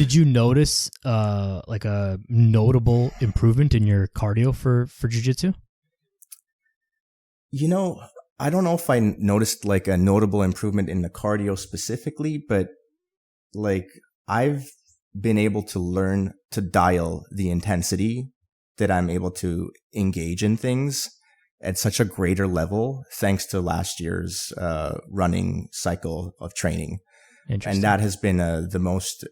Did you notice like a notable improvement in your cardio for jiu-jitsu? I don't know if I noticed like a notable improvement in the cardio specifically, but like I've been able to learn to dial the intensity that I'm able to engage in things at such a greater level thanks to last year's running cycle of training. And that has been the most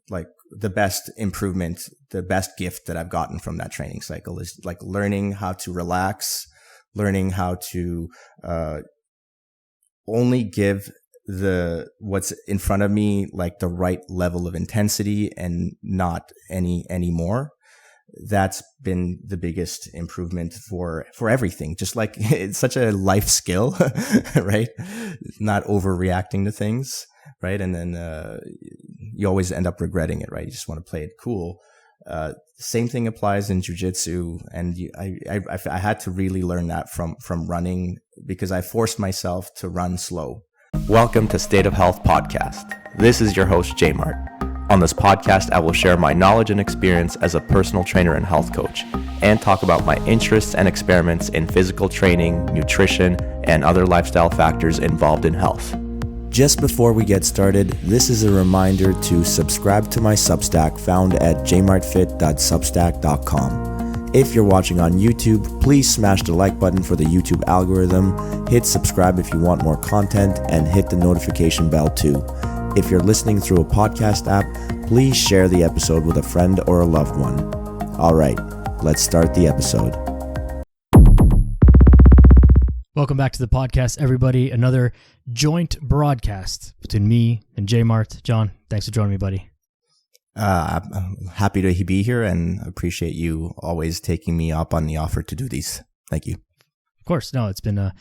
like the best improvement, the best gift that I've gotten from that training cycle is like learning how to relax, learning how to only give what's in front of me like the right level of intensity and not any more. That's been the biggest improvement for everything. Just like it's such a life skill, right? Not overreacting to things, right? And then you always end up regretting it, right? You just want to play it cool. Same thing applies in jiu-jitsu, and I had to really learn that from running because I forced myself to run slow. Welcome to State of Health Podcast. This is your host, JMART. On this podcast, I will share my knowledge and experience as a personal trainer and health coach, and talk about my interests and experiments in physical training, nutrition, and other lifestyle factors involved in health. Just before we get started, this is a reminder to subscribe to my Substack found at jmartfit.substack.com. If you're watching on YouTube, please smash the like button for the YouTube algorithm, hit subscribe if you want more content, and hit the notification bell too. If you're listening through a podcast app, please share the episode with a friend or a loved one. All right, let's start the episode. Welcome back to the podcast, everybody. Another joint broadcast between me and JMART. John, thanks for joining me, buddy. I'm happy to be here and appreciate you always taking me up on the offer to do these. Thank you. Of course. No, it's been a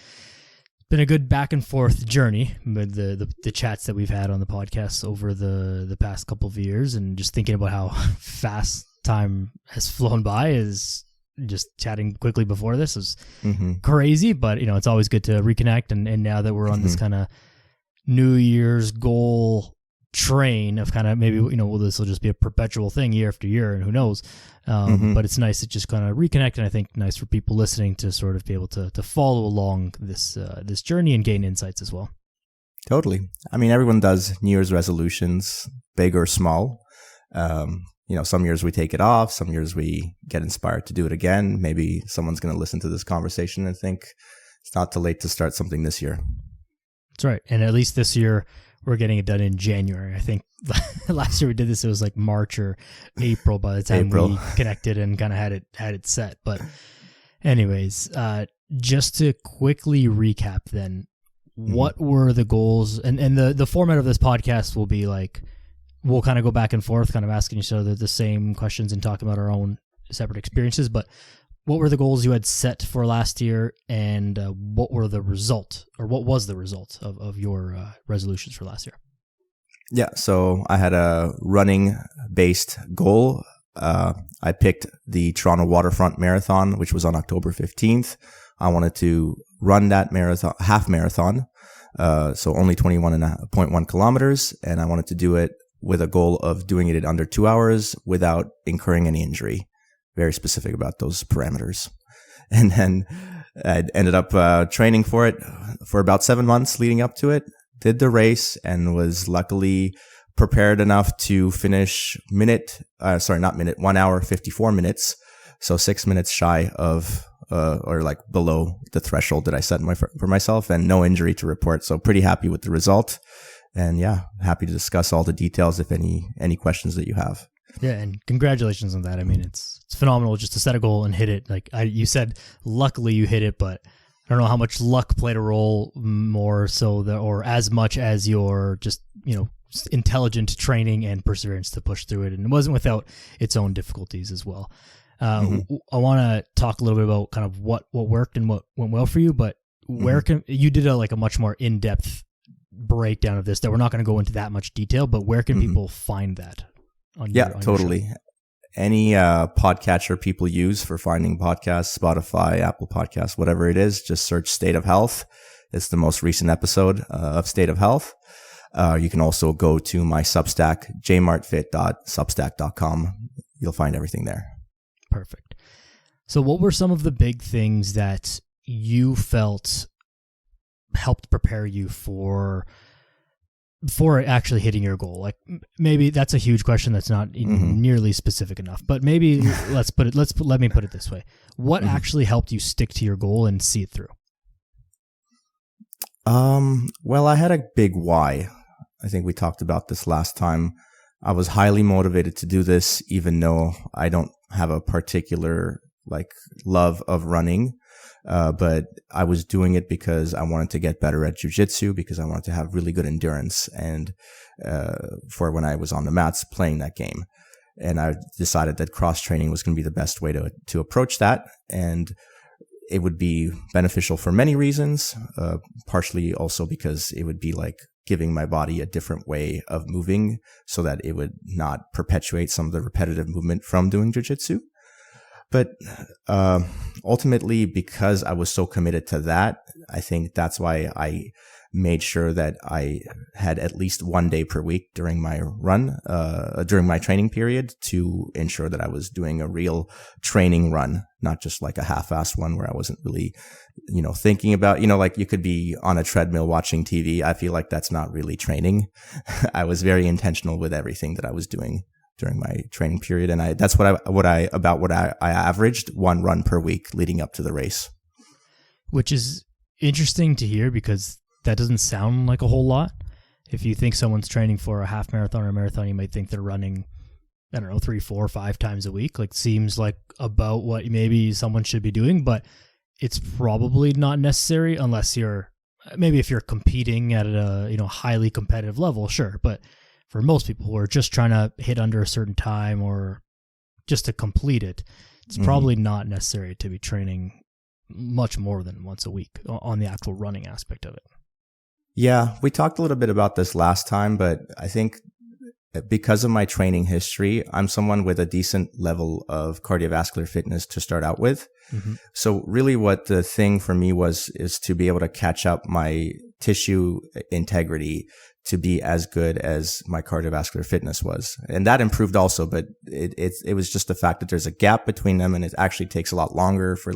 good back and forth journey with the chats that we've had on the podcast over the past couple of years, and just thinking about how fast time has flown by is just chatting quickly before this was crazy, but it's always good to reconnect. And now that we're on this kind of New Year's goal train of kind of maybe, this will just be a perpetual thing year after year, and who knows. But it's nice to just kind of reconnect, and I think nice for people listening to sort of be able to follow along this journey and gain insights as well. Totally. I mean, everyone does New Year's resolutions, big or small. Some years we take it off, some years we get inspired to do it again. Maybe someone's going to listen to this conversation and think it's not too late to start something this year. That's right. And at least this year, we're getting it done in January. I think last year we did this, it was like March or April by the time we connected and kind of had it set. But anyways, just to quickly recap then, what were the goals? And the format of this podcast will be like, we'll kind of go back and forth, kind of asking each other the same questions and talking about our own separate experiences. But what were the goals you had set for last year, and what was the result of your resolutions for last year? Yeah, so I had a running-based goal. I picked the Toronto Waterfront Marathon, which was on October 15th. I wanted to run that marathon, half marathon, so only 21.1 kilometers, and I wanted to do it with a goal of doing it in under 2 hours without incurring any injury. Very specific about those parameters. And then I ended up training for it for about 7 months leading up to it, did the race, and was luckily prepared enough to finish 1 hour, 54 minutes. So 6 minutes shy of, or like below the threshold that I set for myself, and no injury to report. So pretty happy with the result. And yeah, happy to discuss all the details if any questions that you have. Yeah, and congratulations on that. I mean, it's phenomenal just to set a goal and hit it. Like you said, luckily you hit it, but I don't know how much luck played a role more so or as much as your just, intelligent training and perseverance to push through it. And it wasn't without its own difficulties as well. I want to talk a little bit about kind of what worked and what went well for you, but where you did a much more in-depth breakdown of this that we're not going to go into that much detail, but where can people find that? On totally. Any podcatcher people use for finding podcasts, Spotify, Apple Podcasts, whatever it is, just search State of Health. It's the most recent episode of State of Health. You can also go to my Substack, jmartfit.substack.com. You'll find everything there. Perfect. So what were some of the big things that you felt helped prepare you for actually hitting your goal? Like, maybe that's a huge question that's not nearly specific enough, but maybe let me put it this way. What actually helped you stick to your goal and see it through? Well, I had a big why. I think we talked about this last time. I was highly motivated to do this, even though I don't have a particular love of running. But I was doing it because I wanted to get better at jiu-jitsu, because I wanted to have really good endurance and for when I was on the mats playing that game. And I decided that cross training was going to be the best way to approach that. And it would be beneficial for many reasons, partially also because it would be like giving my body a different way of moving so that it would not perpetuate some of the repetitive movement from doing jiu-jitsu. But ultimately, because I was so committed to that, I think that's why I made sure that I had at least 1 day per week during my run, during my training period, to ensure that I was doing a real training run, not just like a half-assed one where I wasn't really, thinking about, like you could be on a treadmill watching TV. I feel like that's not really training. I was very intentional with everything that I was doing during my training period. And that's what I averaged 1 run per week leading up to the race. Which is interesting to hear, because that doesn't sound like a whole lot. If you think someone's training for a half marathon or a marathon, you might think they're running, 3, 4, 5 times a week. Seems like about what maybe someone should be doing, but it's probably not necessary unless if you're competing at a, highly competitive level, sure. But for most people who are just trying to hit under a certain time or just to complete it, it's probably not necessary to be training much more than once a week on the actual running aspect of it. Yeah, we talked a little bit about this last time, but I think because of my training history, I'm someone with a decent level of cardiovascular fitness to start out with. So really what the thing for me is to be able to catch up my tissue integrity to be as good as my cardiovascular fitness was. And that improved also, but it was just the fact that there's a gap between them, and it actually takes a lot longer for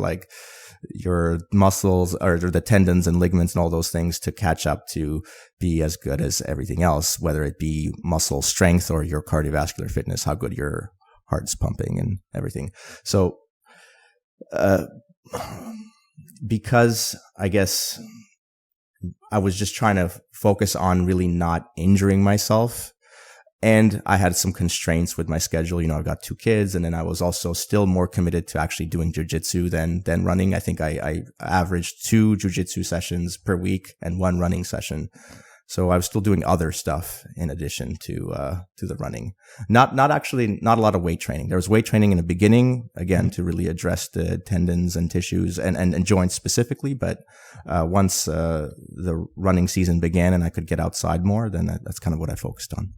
your muscles or the tendons and ligaments and all those things to catch up to be as good as everything else, whether it be muscle strength or your cardiovascular fitness, how good your heart's pumping and everything. So, because I guess I was just trying to focus on really not injuring myself. And I had some constraints with my schedule. I've got 2 kids, and then I was also still more committed to actually doing jiu-jitsu than running. I think I averaged 2 jiu-jitsu sessions per week and 1 running session. So I was still doing other stuff in addition to the running. Not a lot of weight training. There was weight training in the beginning, again, to really address the tendons and tissues and joints specifically. But once the running season began and I could get outside more, then that's kind of what I focused on.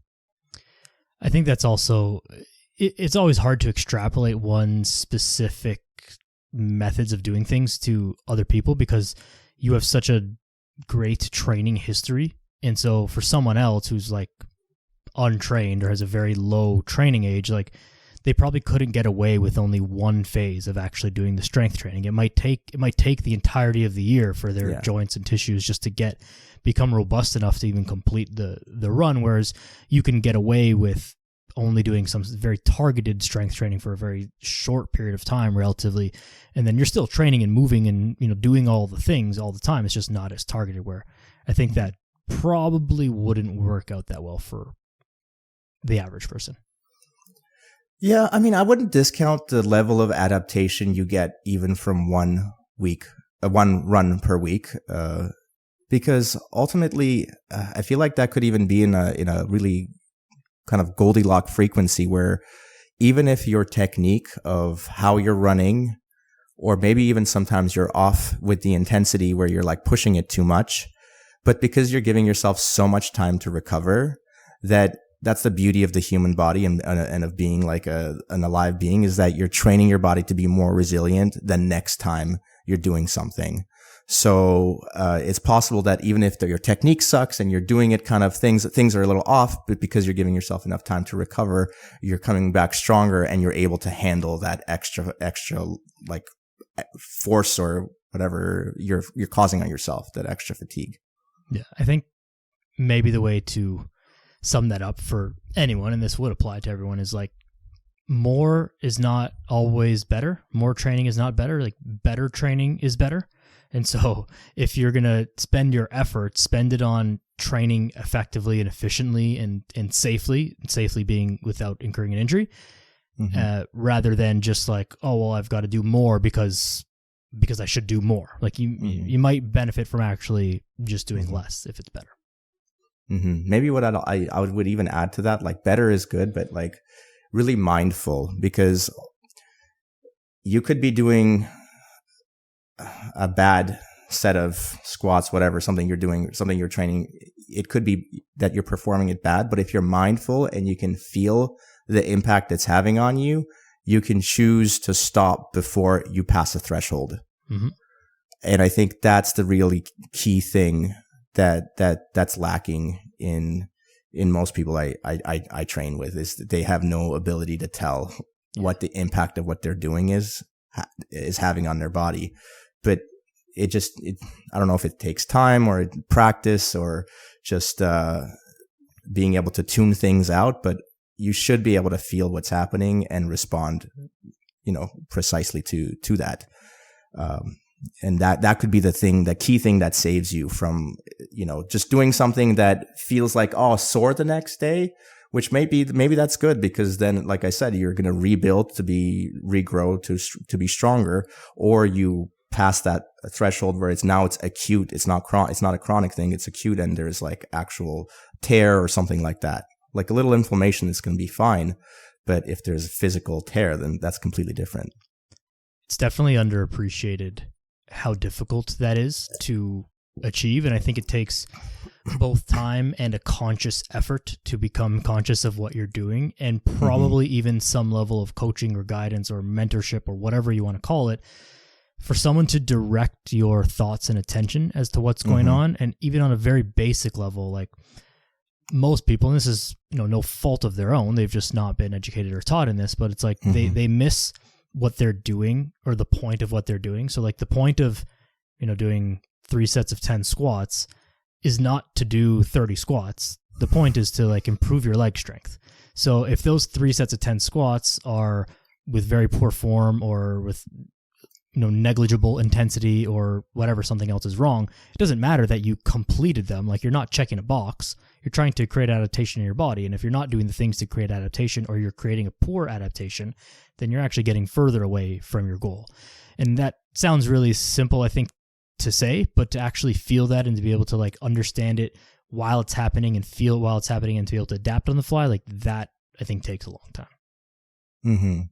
I think that's also, it's always hard to extrapolate one specific methods of doing things to other people because you have such a great training history. And so for someone else who's untrained or has a very low training age, they probably couldn't get away with only one phase of actually doing the strength training. It might take the entirety of the year for their joints and tissues just to become robust enough to even complete the run, whereas you can get away with only doing some very targeted strength training for a very short period of time relatively, and then you're still training and moving and doing all the things all the time. It's just not as targeted, where I think that probably wouldn't work out that well for the average person. Yeah, I mean, I wouldn't discount the level of adaptation you get even from 1 run per week, because ultimately, I feel like that could even be in a really kind of Goldilocks frequency where even if your technique of how you're running, or maybe even sometimes you're off with the intensity where you're pushing it too much, but because you're giving yourself so much time to recover, that's the beauty of the human body and of being an alive being, is that you're training your body to be more resilient the next time you're doing something. So it's possible that even if your technique sucks and you're doing it kind of things are a little off, but because you're giving yourself enough time to recover, you're coming back stronger and you're able to handle that extra like force or whatever you're causing on yourself, that extra fatigue. Yeah, I think maybe the way to sum that up for anyone, and this would apply to everyone, is like more is not always better. More training is not better. Like better training is better. And so if you're going to spend your effort, spend it on training effectively and efficiently and safely being without incurring an injury, rather than just like, oh, well, I've got to do more because I should do more. Like you might benefit from actually just doing less if it's better. Maybe what I would even add to that, like better is good, but like really mindful, because you could be doing a bad set of squats, whatever, something you're doing, something you're training. It could be that you're performing it bad, but if you're mindful and you can feel the impact it's having on you, you can choose to stop before you pass a threshold. And I think that's the really key thing that's lacking in most people I train with, is that they have no ability to tell what the impact of what they're doing is having on their body. But I don't know if it takes time or practice or just being able to tune things out, but you should be able to feel what's happening and respond, precisely to that. And that could be the key thing that saves you from, just doing something that feels like, sore the next day, which maybe that's good, because then, like I said, you're going to rebuild regrow to be stronger, or you pass that threshold where it's acute. It's not a chronic thing. It's acute. And there's like actual tear or something like that. Like a little inflammation is going to be fine. But if there's a physical tear, then that's completely different. It's definitely underappreciated how difficult that is to achieve. And I think it takes both time and a conscious effort to become conscious of what you're doing, and probably even some level of coaching or guidance or mentorship or whatever you want to call it, for someone to direct your thoughts and attention as to what's going on. And even on a very basic level, like most people, and this is no fault of their own, they've just not been educated or taught in this, but it's like they miss what they're doing, or the point of what they're doing. So like the point of doing 3 sets of 10 squats is not to do 30 squats. The point is to like improve your leg strength. So if those 3 sets of 10 squats are with very poor form, or with negligible intensity, or whatever, something else is wrong, it doesn't matter that you completed them. Like, you're not checking a box. You're trying to create adaptation in your body. And if you're not doing the things to create adaptation, or you're creating a poor adaptation, then you're actually getting further away from your goal. And that sounds really simple, I think, to say, but to actually feel that and to be able to like understand it while it's happening, and feel it while it's happening, and to be able to adapt on the fly, like that, I think takes a long time.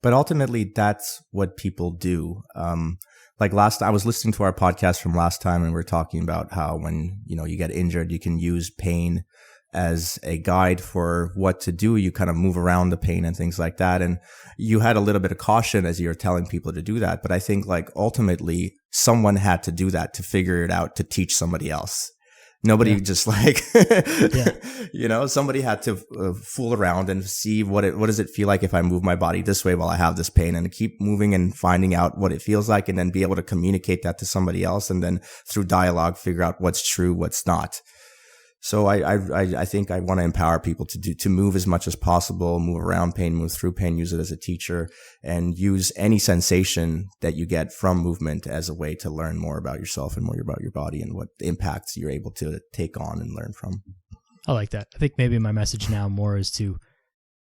But ultimately, that's what people do. Like I was listening to our podcast from last time, and we were talking about how when, you get injured, you can use pain as a guide for what to do. You kind of move around the pain and things like that. And you had a little bit of caution as you were telling people to do that. But I think like ultimately someone had to do that, to figure it out, to teach somebody else. Nobody just like, somebody had to fool around and see what does it feel like if I move my body this way while I have this pain, and keep moving and finding out what it feels like, and then be able to communicate that to somebody else, and then through dialogue figure out what's true, what's not. So I think I want to empower people to move as much as possible, move around pain, move through pain, use it as a teacher, and use any sensation that you get from movement as a way to learn more about yourself and more about your body, and what impacts you're able to take on and learn from. I like that. I think maybe my message now more is to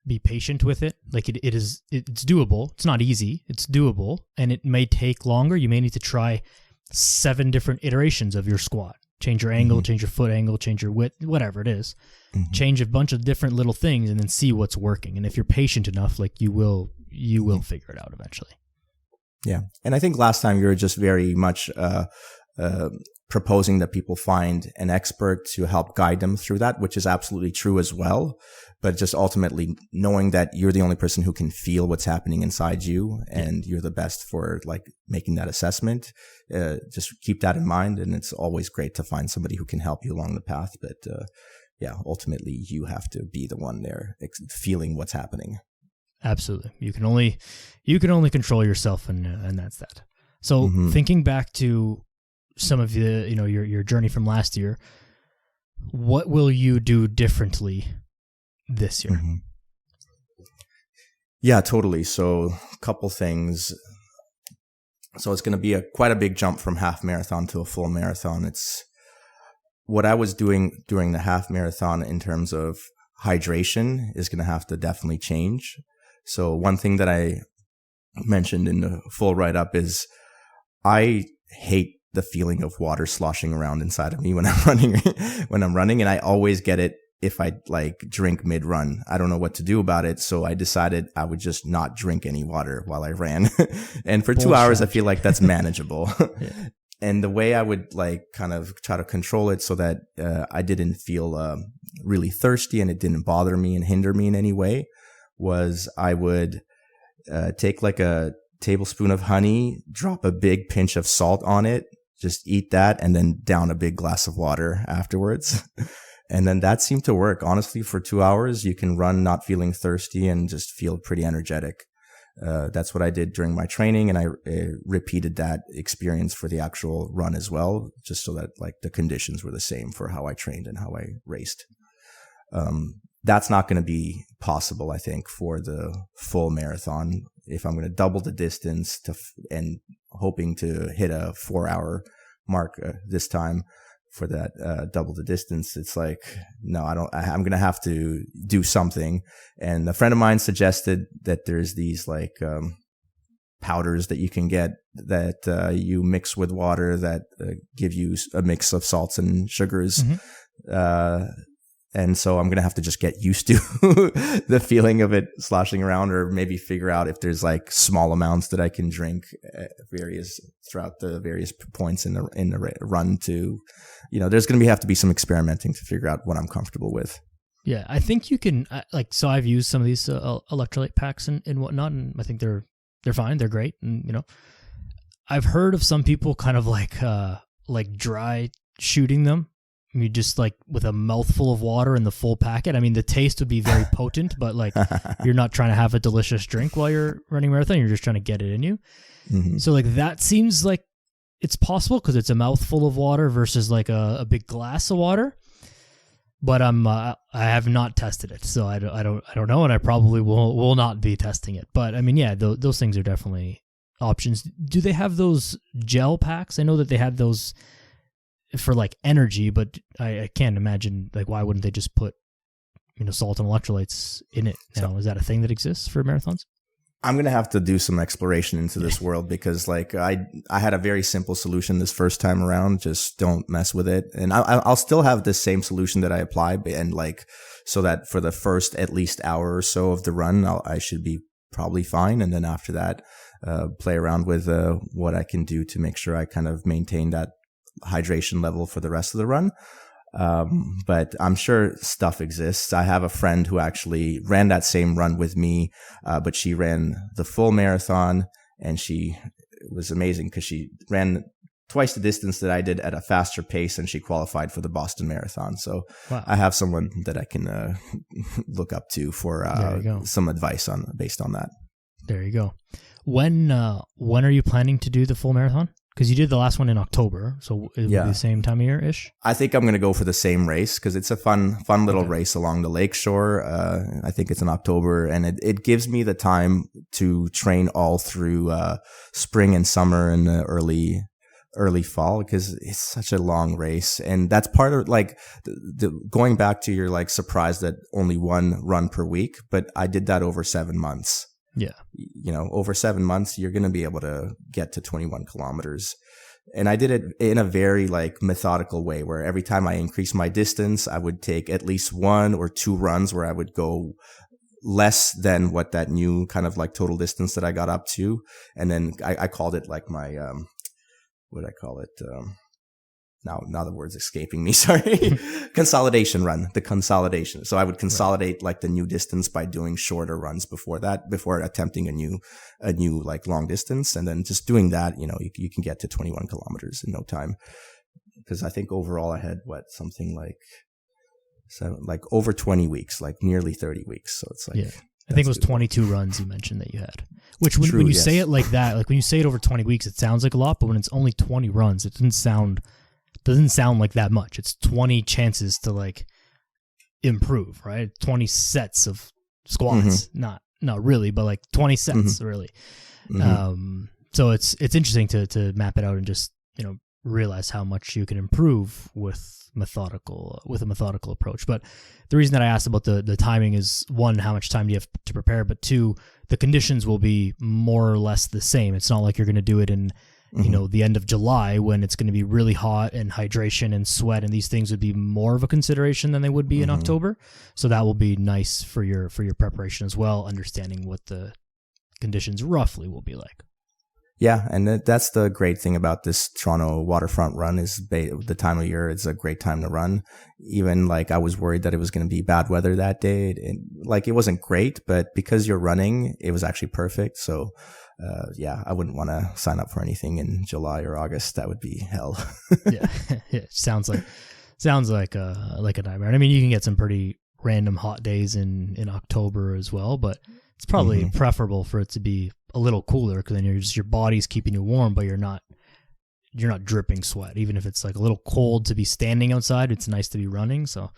be patient with it. Like it's doable. It's not easy. It's doable, and it may take longer. You may need to try 7 different iterations of your squat. Change your angle, change your foot angle, change your width, whatever it is. Change a bunch of different little things, and then see what's working. And if you're patient enough, like you will figure it out eventually. Yeah. And I think last time you were just very much proposing that people find an expert to help guide them through that, which is absolutely true as well. But just ultimately knowing that you're the only person who can feel what's happening inside you, and you're the best for like making that assessment. Just keep that in mind. And it's always great to find somebody who can help you along the path. But yeah, ultimately you have to be the one there feeling what's happening. Absolutely. You can only control yourself, and that's that. So thinking back to some of the, your journey from last year, what will you do differently this year? Yeah, totally. So a couple things. So it's going to be quite a big jump from half marathon to a full marathon. It's what I was doing during the half marathon in terms of hydration is going to have to definitely change. So one thing that I mentioned in the full write-up is I hate the feeling of water sloshing around inside of me when I'm running, and I always get it if I like drink mid-run. I don't know what to do about it, so I decided I would just not drink any water while I ran. And for 2 hours, I feel like that's manageable. Yeah. And the way I would like kind of try to control it so that I didn't feel really thirsty and it didn't bother me and hinder me in any way was I would take like a tablespoon of honey, drop a big pinch of salt on it, just eat that, and then down a big glass of water afterwards. And then that seemed to work. Honestly, for 2 hours, you can run not feeling thirsty and just feel pretty energetic. That's what I did during my training, and I repeated that experience for the actual run as well, just so that like the conditions were the same for how I trained and how I raced. That's not going to be possible, I think, for the full marathon. If I'm going to double the distance and hoping to hit a 4-hour mark this time for that double the distance, it's like, no, I'm going to have to do something. And a friend of mine suggested that there's these like powders that you can get that you mix with water that give you a mix of salts and sugars. And so I'm going to have to just get used to the feeling of it sloshing around, or maybe figure out if there's like small amounts that I can drink throughout the various points in the run to, there's going to have to be some experimenting to figure out what I'm comfortable with. Yeah. I think you can so I've used some of these electrolyte packs and whatnot, and I think they're fine. They're great. And, I've heard of some people kind of like dry shooting them. I mean, just like with a mouthful of water in the full packet. I mean, the taste would be very potent, but like you're not trying to have a delicious drink while you're running a marathon. You're just trying to get it in you. So like that seems like it's possible because it's a mouthful of water versus like a big glass of water. But I have not tested it, so I don't know, and I probably will not be testing it. But I mean, yeah, those things are definitely options. Do they have those gel packs? I know that they had those for like energy, but I can't imagine like why wouldn't they just put salt and electrolytes in it now? So, is that a thing that exists for marathons? I'm gonna have to do some exploration into this world, because like I had a very simple solution this first time around. Just don't mess with it, and I'll still have the same solution that I apply, and like so that for the first at least hour or so of the run, I should be probably fine, and then after that, play around with what I can do to make sure I kind of maintain that hydration level for the rest of the run. But I'm sure stuff exists. I have a friend who actually ran that same run with me, but she ran the full marathon, and it was amazing because she ran twice the distance that I did at a faster pace, and she qualified for the Boston Marathon. So wow. I have someone that I can look up to for some advice based on that. There you go. When are you planning to do the full marathon? Because you did the last one in October, so it will be the same time of year-ish? I think I'm going to go for the same race because it's a fun little race along the lakeshore. I think it's in October, and it gives me the time to train all through spring and summer and the early fall, because it's such a long race. And that's part of like going back to your like surprise that only one run per week, but I did that over 7 months. Yeah. Over 7 months, you're going to be able to get to 21 kilometers. And I did it in a very like methodical way, where every time I increased my distance, I would take at least 1 or 2 runs where I would go less than what that new kind of like total distance that I got up to. And then I called it like my, what did I call it? now the word's escaping me. Sorry. Consolidation run, the consolidation. So I would consolidate like the new distance by doing shorter runs before attempting a new like long distance. And then just doing that, you can get to 21 kilometers in no time. Because I think overall I had something like over 20 weeks, like nearly 30 weeks. So it's like, I think it was 22 runs you mentioned that you had, which when you say it like that, like when you say it over 20 weeks, it sounds like a lot, but when it's only 20 runs, it doesn't sound like that much. It's 20 chances to like improve, right? 20 sets of squats, not really, but like 20 sets really. So it's interesting to map it out and just, realize how much you can improve with a methodical approach. But the reason that I asked about the timing is, one, how much time do you have to prepare, but two, the conditions will be more or less the same. It's not like you're going to do it in the end of July when it's going to be really hot and hydration and sweat, and these things would be more of a consideration than they would be in October. So that will be nice for your preparation as well, understanding what the conditions roughly will be like. Yeah, and that's the great thing about this Toronto waterfront run is the time of year. It's a great time to run. Even like I was worried that it was going to be bad weather that day. It wasn't great, but because you're running, it was actually perfect. So I wouldn't want to sign up for anything in July or August. That would be hell. Yeah, it sounds like a nightmare. I mean, you can get some pretty random hot days in October as well, but it's probably preferable for it to be a little cooler, because then your body's keeping you warm, but you're not dripping sweat. Even if it's like a little cold to be standing outside, it's nice to be running. So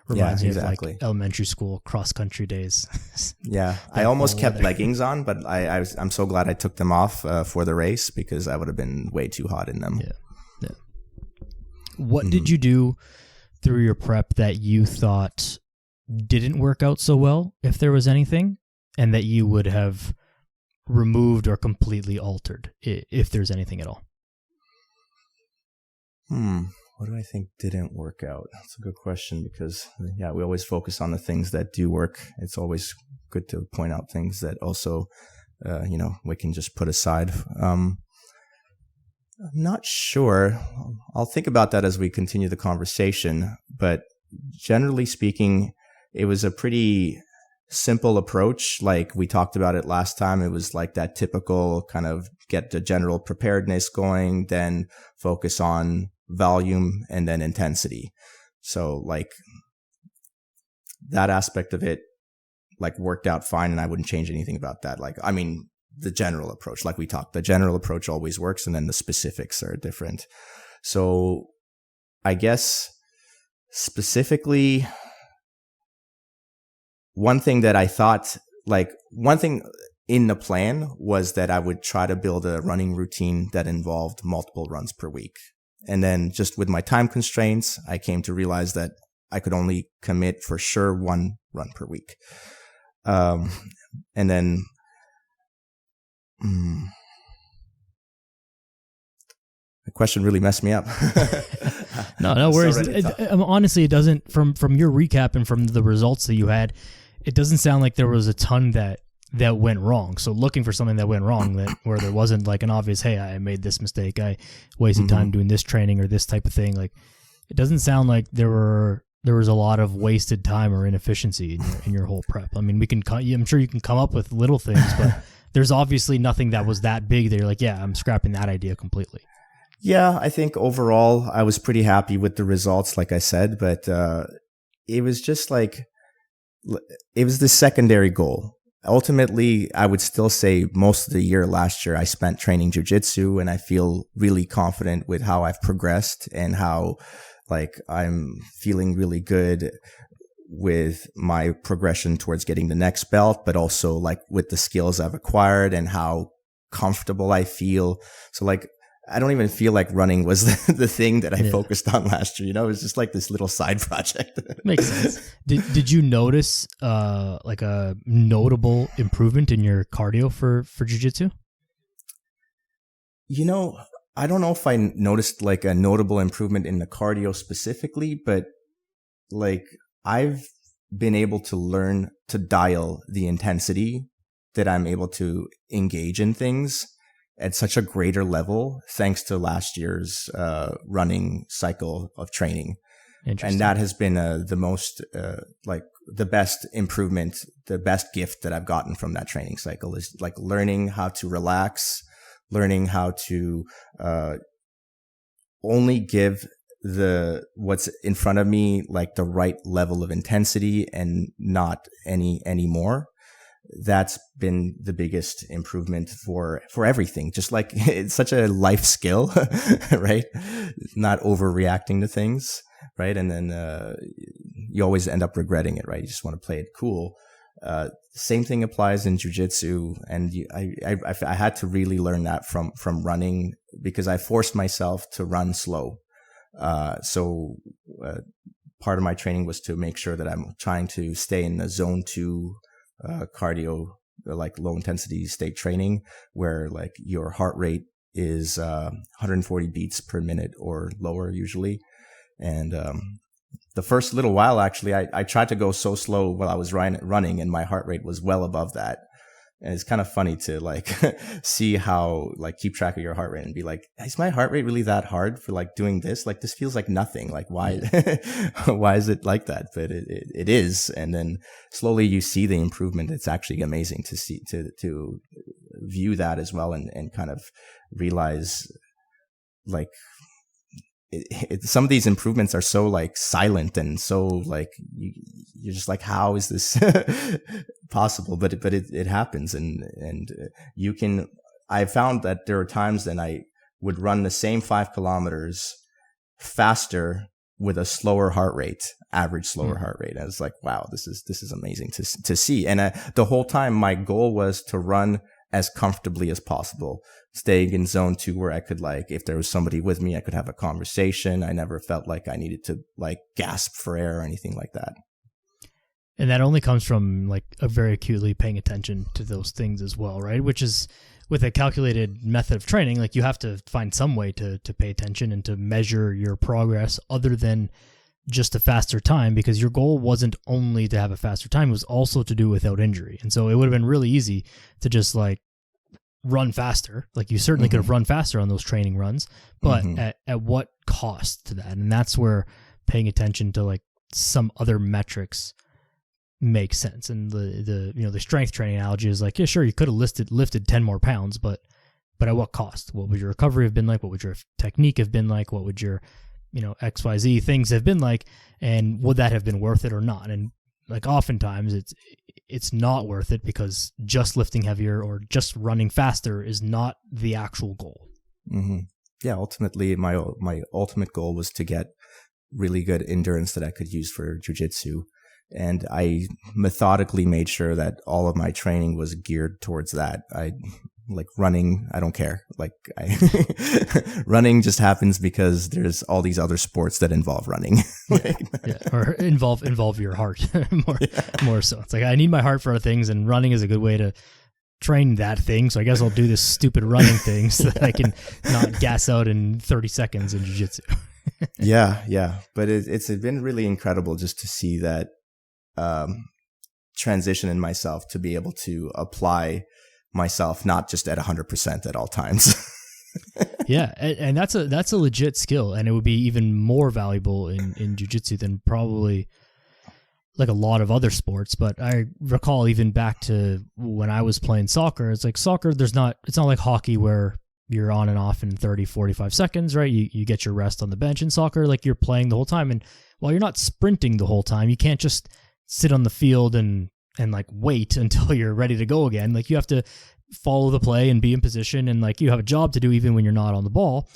reminds me of like elementary school cross country days. Yeah, I almost kept leggings on, but I'm so glad I took them off for the race, because I would have been way too hot in them. Yeah. What did you do through your prep that you thought didn't work out so well, if there was anything, and that you would have removed or completely altered, if there's anything at all? What do I think didn't work out? That's a good question, because we always focus on the things that do work. It's always good to point out things that also, we can just put aside. I'm not sure. I'll think about that as we continue the conversation, but generally speaking, it was a pretty simple approach. Like we talked about it last time, it was like that typical kind of get the general preparedness going, then focus on volume and then intensity. So like that aspect of it like worked out fine, and I wouldn't change anything about that. Like, I mean, the general approach, like we talked, the general approach always works, and then the specifics are different. So I guess specifically, one thing in the plan was that I would try to build a running routine that involved multiple runs per week. And then just with my time constraints, I came to realize that I could only commit for sure one run per week. And then, the question really messed me up. No worries. Honestly, it doesn't, from your recap and from the results that you had, it doesn't sound like there was a ton that went wrong. So looking for something that went wrong, where there wasn't like an obvious, hey, I made this mistake, I wasted time doing this training or this type of thing. Like, it doesn't sound like there was a lot of wasted time or inefficiency in your whole prep. I mean, I'm sure you can come up with little things, but there's obviously nothing that was that big that you're like, yeah, I'm scrapping that idea completely. Yeah, I think overall I was pretty happy with the results, like I said, but it was just like, it was the secondary goal. Ultimately, I would still say most of the year last year I spent training jiu-jitsu, and I feel really confident with how I've progressed and how like I'm feeling really good with my progression towards getting the next belt, but also like with the skills I've acquired and how comfortable I feel. So like, I don't even feel like running was the thing that I focused on last year. It was just like this little side project. Makes sense. Did you notice like a notable improvement in your cardio for jiu-jitsu? I don't know if I noticed like a notable improvement in the cardio specifically, but like I've been able to learn to dial the intensity that I'm able to engage in things. at such a greater level thanks to last year's running cycle of training. And that has been the most like the best improvement, the best gift that I've gotten from that training cycle is like learning how to relax, learning how to only give what's in front of me like the right level of intensity and not any more. That's been the biggest improvement for everything. Just like it's such a life skill, right? Not overreacting to things, right? And then you always end up regretting it, right? You just want to play it cool. Same thing applies in jiu-jitsu, and I had to really learn that from running, because I forced myself to run slow. So part of my training was to make sure that I'm trying to stay in the zone 2 cardio, like low intensity state training, where like your heart rate is 140 beats per minute or lower usually. And the first little while, actually, I tried to go so slow while I was running, and my heart rate was well above that. And it's kind of funny to like see how like keep track of your heart rate and be like, is my heart rate really that hard for like doing this? Like this feels like nothing. Like why is it like that? But it is. And then slowly you see the improvement. It's actually amazing to see, to view that as well, and kind of realize like some of these improvements are so like silent and so like you're just like, how is this possible? But it happens, and you can. I found that there are times that I would run the same 5 kilometers faster with a slower heart rate, average slower heart rate. I was like, wow, this is amazing to see. And the whole time my goal was to run as comfortably as possible, staying in zone 2 where I could, like, if there was somebody with me, I could have a conversation. I never felt like I needed to like gasp for air or anything like that. And that only comes from like a very acutely paying attention to those things as well, right? Which is, with a calculated method of training, like you have to find some way to pay attention and to measure your progress other than just a faster time, because your goal wasn't only to have a faster time, it was also to do without injury. And so it would have been really easy to just like run faster. Like you certainly could have run faster on those training runs, but at what cost to that? And that's where paying attention to like some other metrics makes sense. And the strength training analogy is like, yeah, sure, you could have lifted 10 more pounds, but at what cost? What would your recovery have been like? What would your technique have been like? What would your XYZ things have been like, and would that have been worth it or not? And like oftentimes it's not worth it, because just lifting heavier or just running faster is not the actual goal. Yeah, ultimately my ultimate goal was to get really good endurance that I could use for jiu-jitsu, and I methodically made sure that all of my training was geared towards that. Like running, I don't care. Like running just happens because there's all these other sports that involve running. Or involve your heart more so. It's like, I need my heart for other things, and running is a good way to train that thing. So I guess I'll do this stupid running thing so that I can not gas out in 30 seconds in jiu-jitsu. Yeah. But it's been really incredible just to see that transition in myself, to be able to apply myself not just at 100% at all times. Yeah, and that's a legit skill, and it would be even more valuable in jiu-jitsu than probably like a lot of other sports. But I recall even back to when I was playing soccer, it's like soccer, it's not like hockey where you're on and off in 30, 45 seconds, right? You get your rest on the bench. In soccer, like you're playing the whole time, and while you're not sprinting the whole time, you can't just sit on the field and like wait until you're ready to go again. Like you have to follow the play and be in position, and like you have a job to do even when you're not on the ball.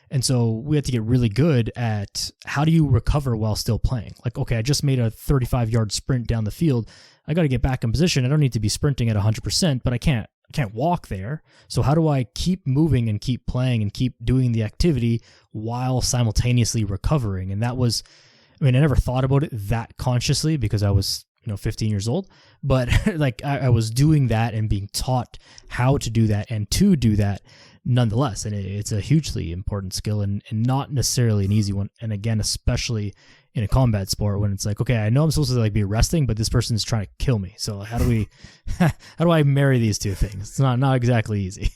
And so we had to get really good at how do you recover while still playing? Like, okay, I just made a 35-yard sprint down the field. I got to get back in position. I don't need to be sprinting at 100%, but I can't walk there. So how do I keep moving and keep playing and keep doing the activity while simultaneously recovering? And that was, I mean, I never thought about it that consciously because I was 15 years old, but like I was doing that and being taught how to do that and to do that nonetheless. And it's a hugely important skill and not necessarily an easy one. And again, especially in a combat sport when it's like, okay, I know I'm supposed to like be resting, but this person's trying to kill me. So how do I marry these two things? It's not exactly easy.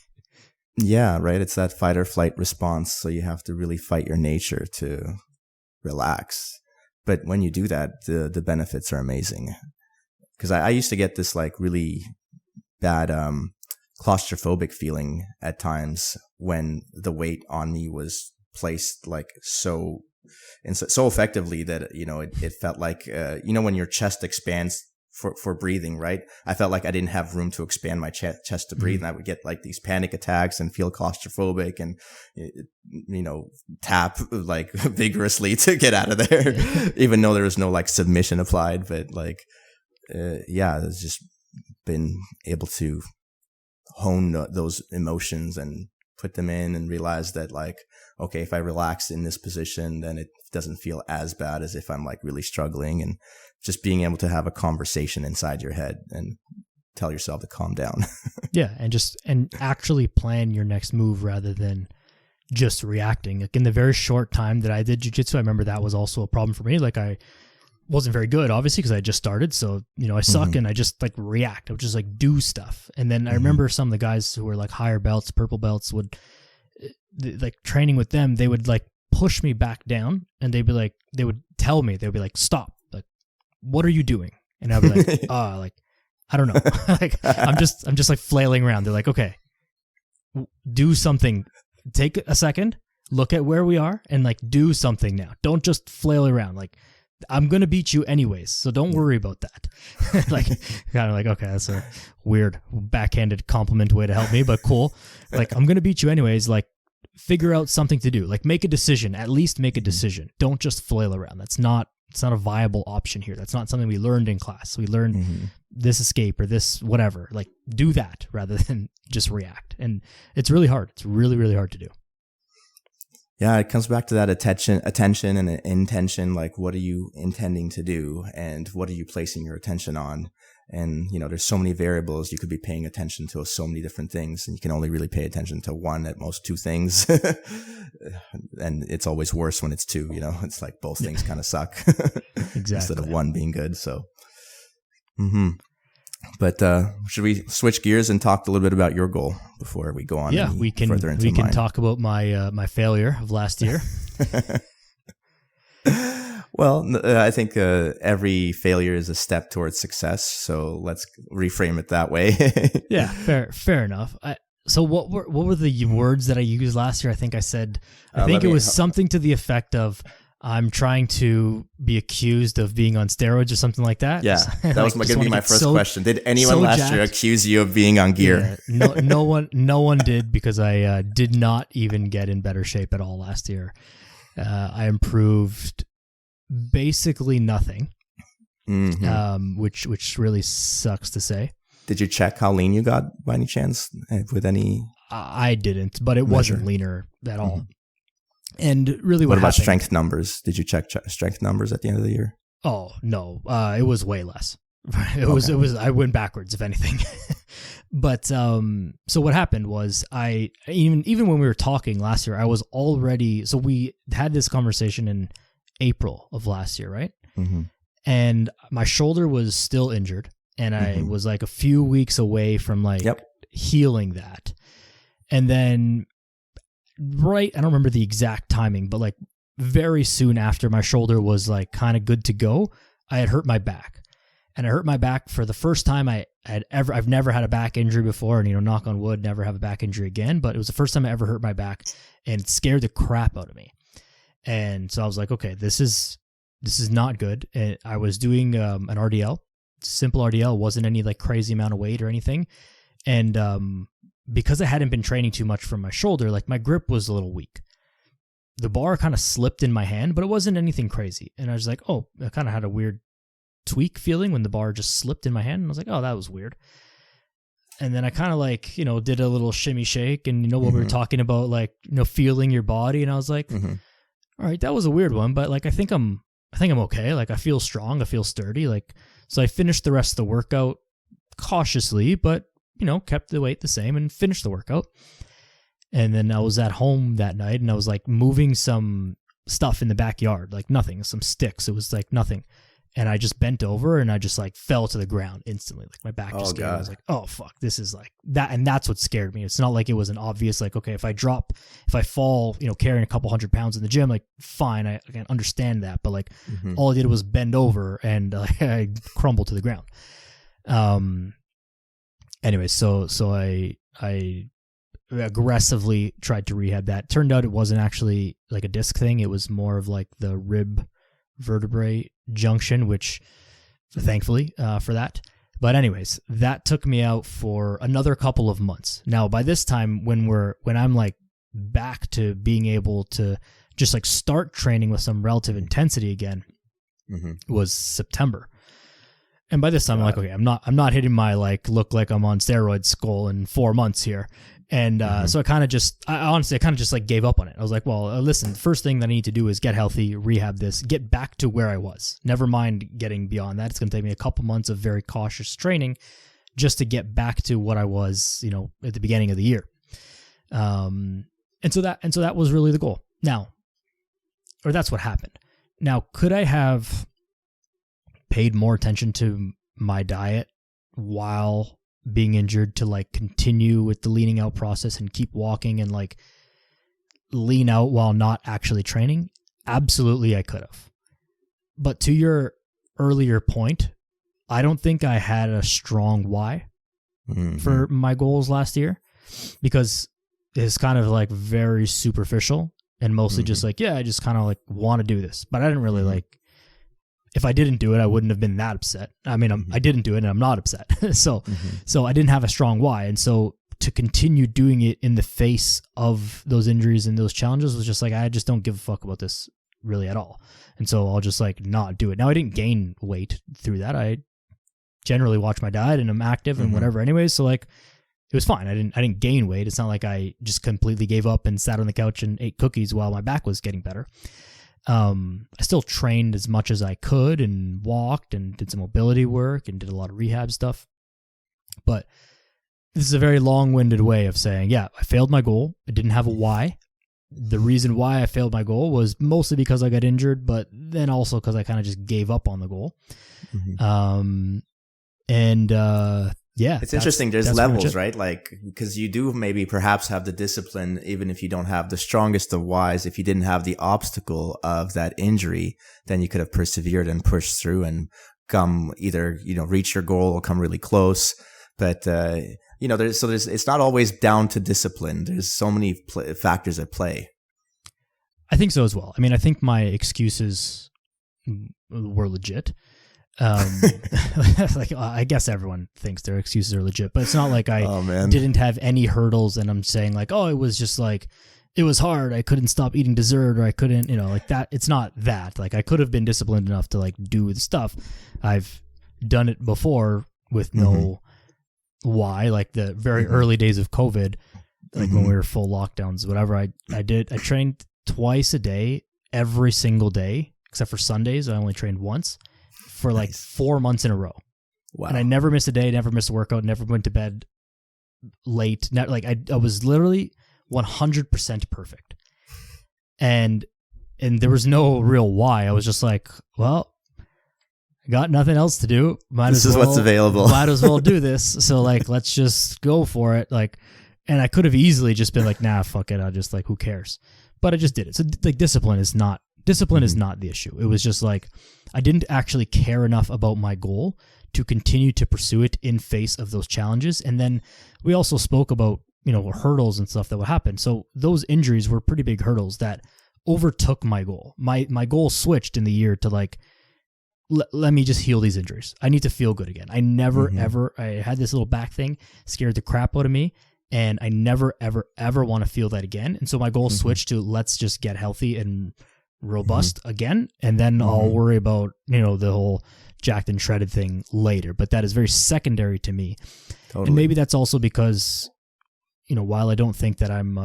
Yeah, right. It's that fight or flight response. So you have to really fight your nature to relax. But when you do that, the benefits are amazing. Because I used to get this like really bad claustrophobic feeling at times when the weight on me was placed like so effectively that, you know, it felt like, you know, when your chest expands for breathing, right? I felt like I didn't have room to expand my chest to breathe. And I would get like these panic attacks and feel claustrophobic and, you know, tap like vigorously to get out of there, even though there was no like submission applied. But like, yeah, it's just been able to hone those emotions and put them in and realize that like, okay, if I relax in this position, then it doesn't feel as bad as if I'm like really struggling, and just being able to have a conversation inside your head and tell yourself to calm down. Yeah. And actually plan your next move rather than just reacting. Like in the very short time that I did jiu-jitsu, I remember that was also a problem for me. Like I wasn't very good, obviously, because I just started. So, you know, I suck and I just like react. I would just like do stuff. And then I remember some of the guys who were like higher belts, purple belts would like training with them. They would like push me back down and they'd be like, they would tell me, they'd be like, stop. Like, what are you doing? And I'd be like, like, I don't know. Like, I'm just like flailing around. They're like, okay, do something. Take a second, look at where we are and like do something now. Don't just flail around. Like, I'm going to beat you anyways, so don't worry about that. Like, kind of like, okay, that's a weird backhanded compliment way to help me, but cool. Like, I'm going to beat you anyways. Like, figure out something to do. Like, make a decision. At least make a decision. Don't just flail around. It's not a viable option here. That's not something we learned in class. We learned this escape or this whatever. Like, do that rather than just react. And it's really hard. It's really, really hard to do. Yeah, it comes back to that attention and intention. Like, what are you intending to do, and what are you placing your attention on? And, you know, there's so many variables. You could be paying attention to so many different things, and you can only really pay attention to one, at most two things. And it's always worse when it's two, you know, it's like both things kind of suck. Exactly. Instead of one being good. So, But should we switch gears and talk a little bit about your goal before we go on? Yeah, we can talk about my my failure of last year. Well, I think every failure is a step towards success. So let's reframe it that way. Yeah, fair enough. So what were the words that I used last year? I think I said, it was something to the effect of, I'm trying to be accused of being on steroids or something like that. Yeah, that was going to be my first question. Did anyone last year accuse you of being on gear? Yeah, no one did, because I did not even get in better shape at all last year. I improved basically nothing, which really sucks to say. Did you check how lean you got by any chance with any? I didn't, but it wasn't leaner at all. And really, what about happened, strength numbers? Did you check strength numbers at the end of the year? Oh no, it was way less. It was. I went backwards, if anything. But so what happened was, I even when we were talking last year, I was already. So we had this conversation in April of last year, right? And my shoulder was still injured, and I was like a few weeks away from like healing that, and then. Right, I don't remember the exact timing, but like very soon after my shoulder was like kind of good to go, I had hurt my back. And I hurt my back for the first time I've never had a back injury before, and, you know, knock on wood, never have a back injury again, but it was the first time I ever hurt my back, and it scared the crap out of me. And so I was like, okay, this is not good. And I was doing an RDL, simple RDL, wasn't any like crazy amount of weight or anything. And because I hadn't been training too much from my shoulder, like my grip was a little weak. The bar kind of slipped in my hand, but it wasn't anything crazy. And I was like, oh, I kind of had a weird tweak feeling when the bar just slipped in my hand. And I was like, oh, that was weird. And then I kind of like, you know, did a little shimmy shake, and, you know, what we were talking about, like, you know, feeling your body. And I was like, all right, that was a weird one, but like, I think I'm okay. Like, I feel strong. I feel sturdy. Like, so I finished the rest of the workout cautiously, but, you know, kept the weight the same and finished the workout. And then I was at home that night, and I was like moving some stuff in the backyard, like nothing, some sticks. It was like nothing. and I just bent over and I just like fell to the ground instantly. Like my back just gave. I was like, oh fuck, this is like that. And that's what scared me. It's not like it was an obvious, like, okay, if I fall, carrying a couple 100 pounds in the gym, like fine, I can understand that. But like all I did was bend over and I crumbled to the ground. Anyway, so I aggressively tried to rehab that. Turned out it wasn't actually like a disc thing. It was more of like the rib vertebrae junction, which thankfully for that. But anyways, that took me out for another couple of months. Now by this time, when I'm like back to being able to just like start training with some relative intensity again, was September. And by this time, I'm like, okay, I'm not hitting my like look like I'm on steroids goal in 4 months here. And so I honestly just like gave up on it. I was like, well, listen, the first thing that I need to do is get healthy, rehab this, get back to where I was. Never mind getting beyond that. It's going to take me a couple months of very cautious training just to get back to what I was, at the beginning of the year. And so that was really the goal. Now, or that's what happened. Now, could I have paid more attention to my diet while being injured to like continue with the leaning out process and keep walking and like lean out while not actually training? Absolutely, I could have. But to your earlier point, I don't think I had a strong why for my goals last year, because it's kind of like very superficial and mostly just like, yeah, I just kind of like want to do this. But I didn't really like, if I didn't do it, I wouldn't have been that upset. I mean, I didn't do it and I'm not upset. So I didn't have a strong why. And so to continue doing it in the face of those injuries and those challenges was just like, I just don't give a fuck about this really at all. And so I'll just like not do it. Now I didn't gain weight through that. I generally watch my diet and I'm active and whatever anyways. So like it was fine. I didn't gain weight. It's not like I just completely gave up and sat on the couch and ate cookies while my back was getting better. I still trained as much as I could and walked and did some mobility work and did a lot of rehab stuff. But this is a very long-winded way of saying, yeah, I failed my goal. I didn't have a why. The reason why I failed my goal was mostly because I got injured, but then also because I kind of just gave up on the goal. Yeah, it's interesting. There's levels, right? Like, because you do maybe perhaps have the discipline, even if you don't have the strongest of whys. If you didn't have the obstacle of that injury, then you could have persevered and pushed through and come either, reach your goal or come really close. But, it's not always down to discipline. There's so many factors at play. I think so as well. I mean, I think my excuses were legit. Like I guess everyone thinks their excuses are legit, but it's not like I didn't have any hurdles and I'm saying like, oh, it was just like, it was hard. I couldn't stop eating dessert or I couldn't, like that. It's not that. Like I could have been disciplined enough to like do the stuff. I've done it before with no why, like the very early days of COVID, like when we were full lockdowns, whatever I trained twice a day, every single day, except for Sundays. I only trained once. For like 4 months in a row. Wow. And I never missed a day, never missed a workout, never went to bed late. I was literally 100% perfect. And there was no real why. I was just like, well, I got nothing else to do. This is what's available. Might as well do this. So like, let's just go for it. Like, and I could have easily just been like, nah, fuck it. I'll just like, who cares? But I just did it. So like discipline is not the issue. It was just like, I didn't actually care enough about my goal to continue to pursue it in face of those challenges. And then we also spoke about, hurdles and stuff that would happen. So those injuries were pretty big hurdles that overtook my goal. My goal switched in the year to like, let me just heal these injuries. I need to feel good again. I never, ever, I had this little back thing, scared the crap out of me. And I never, ever, ever want to feel that again. And so my goal switched to let's just get healthy and robust again, and then I'll worry about the whole jacked and shredded thing later. But that is very secondary to me. Totally. And maybe that's also because while I don't think that I'm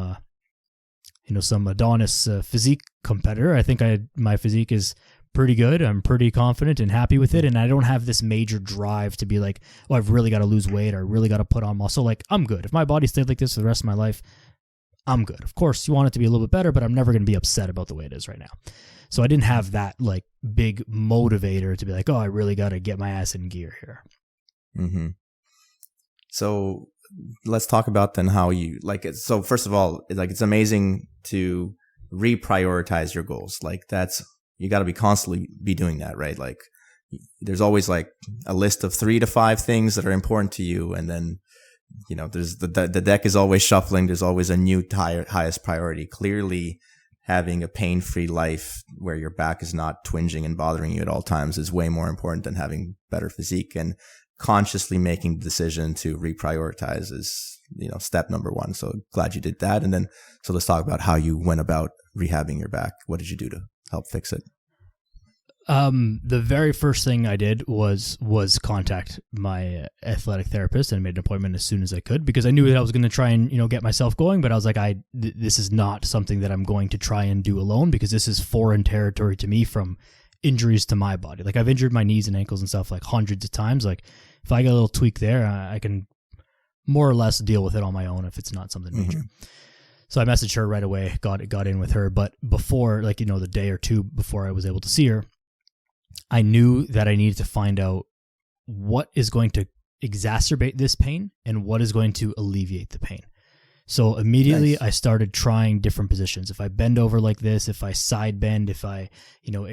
some Adonis physique competitor, I think my physique is pretty good. I'm pretty confident and happy with it, and I don't have this major drive to be like, oh, I've really got to lose weight or I really got to put on muscle. Like, I'm good. If my body stayed like this for the rest of my life, I'm good. Of course, you want it to be a little bit better, but I'm never going to be upset about the way it is right now. So I didn't have that like big motivator to be like, oh, I really got to get my ass in gear here. Mm-hmm. So let's talk about then how you like it. So first of all, like it's amazing to reprioritize your goals. Like you got to be constantly be doing that, right? Like there's always like a list of 3 to 5 things that are important to you. And then, there's the deck is always shuffling. There's always a new highest priority. Clearly having a pain-free life where your back is not twinging and bothering you at all times is way more important than having better physique. And consciously making the decision to reprioritize is, step number 1. So glad you did that. And then, so let's talk about how you went about rehabbing your back. What did you do to help fix it? The very first thing I did was contact my athletic therapist and made an appointment as soon as I could, because I knew that I was going to try and, get myself going, but I was like, this is not something that I'm going to try and do alone, because this is foreign territory to me from injuries to my body. Like I've injured my knees and ankles and stuff like hundreds of times. Like if I get a little tweak there, I can more or less deal with it on my own if it's not something major. Mm-hmm. So I messaged her right away, got in with her. But before, the day or two before I was able to see her, I knew that I needed to find out what is going to exacerbate this pain and what is going to alleviate the pain. So immediately I started trying different positions. If I bend over like this, if I side bend, if I,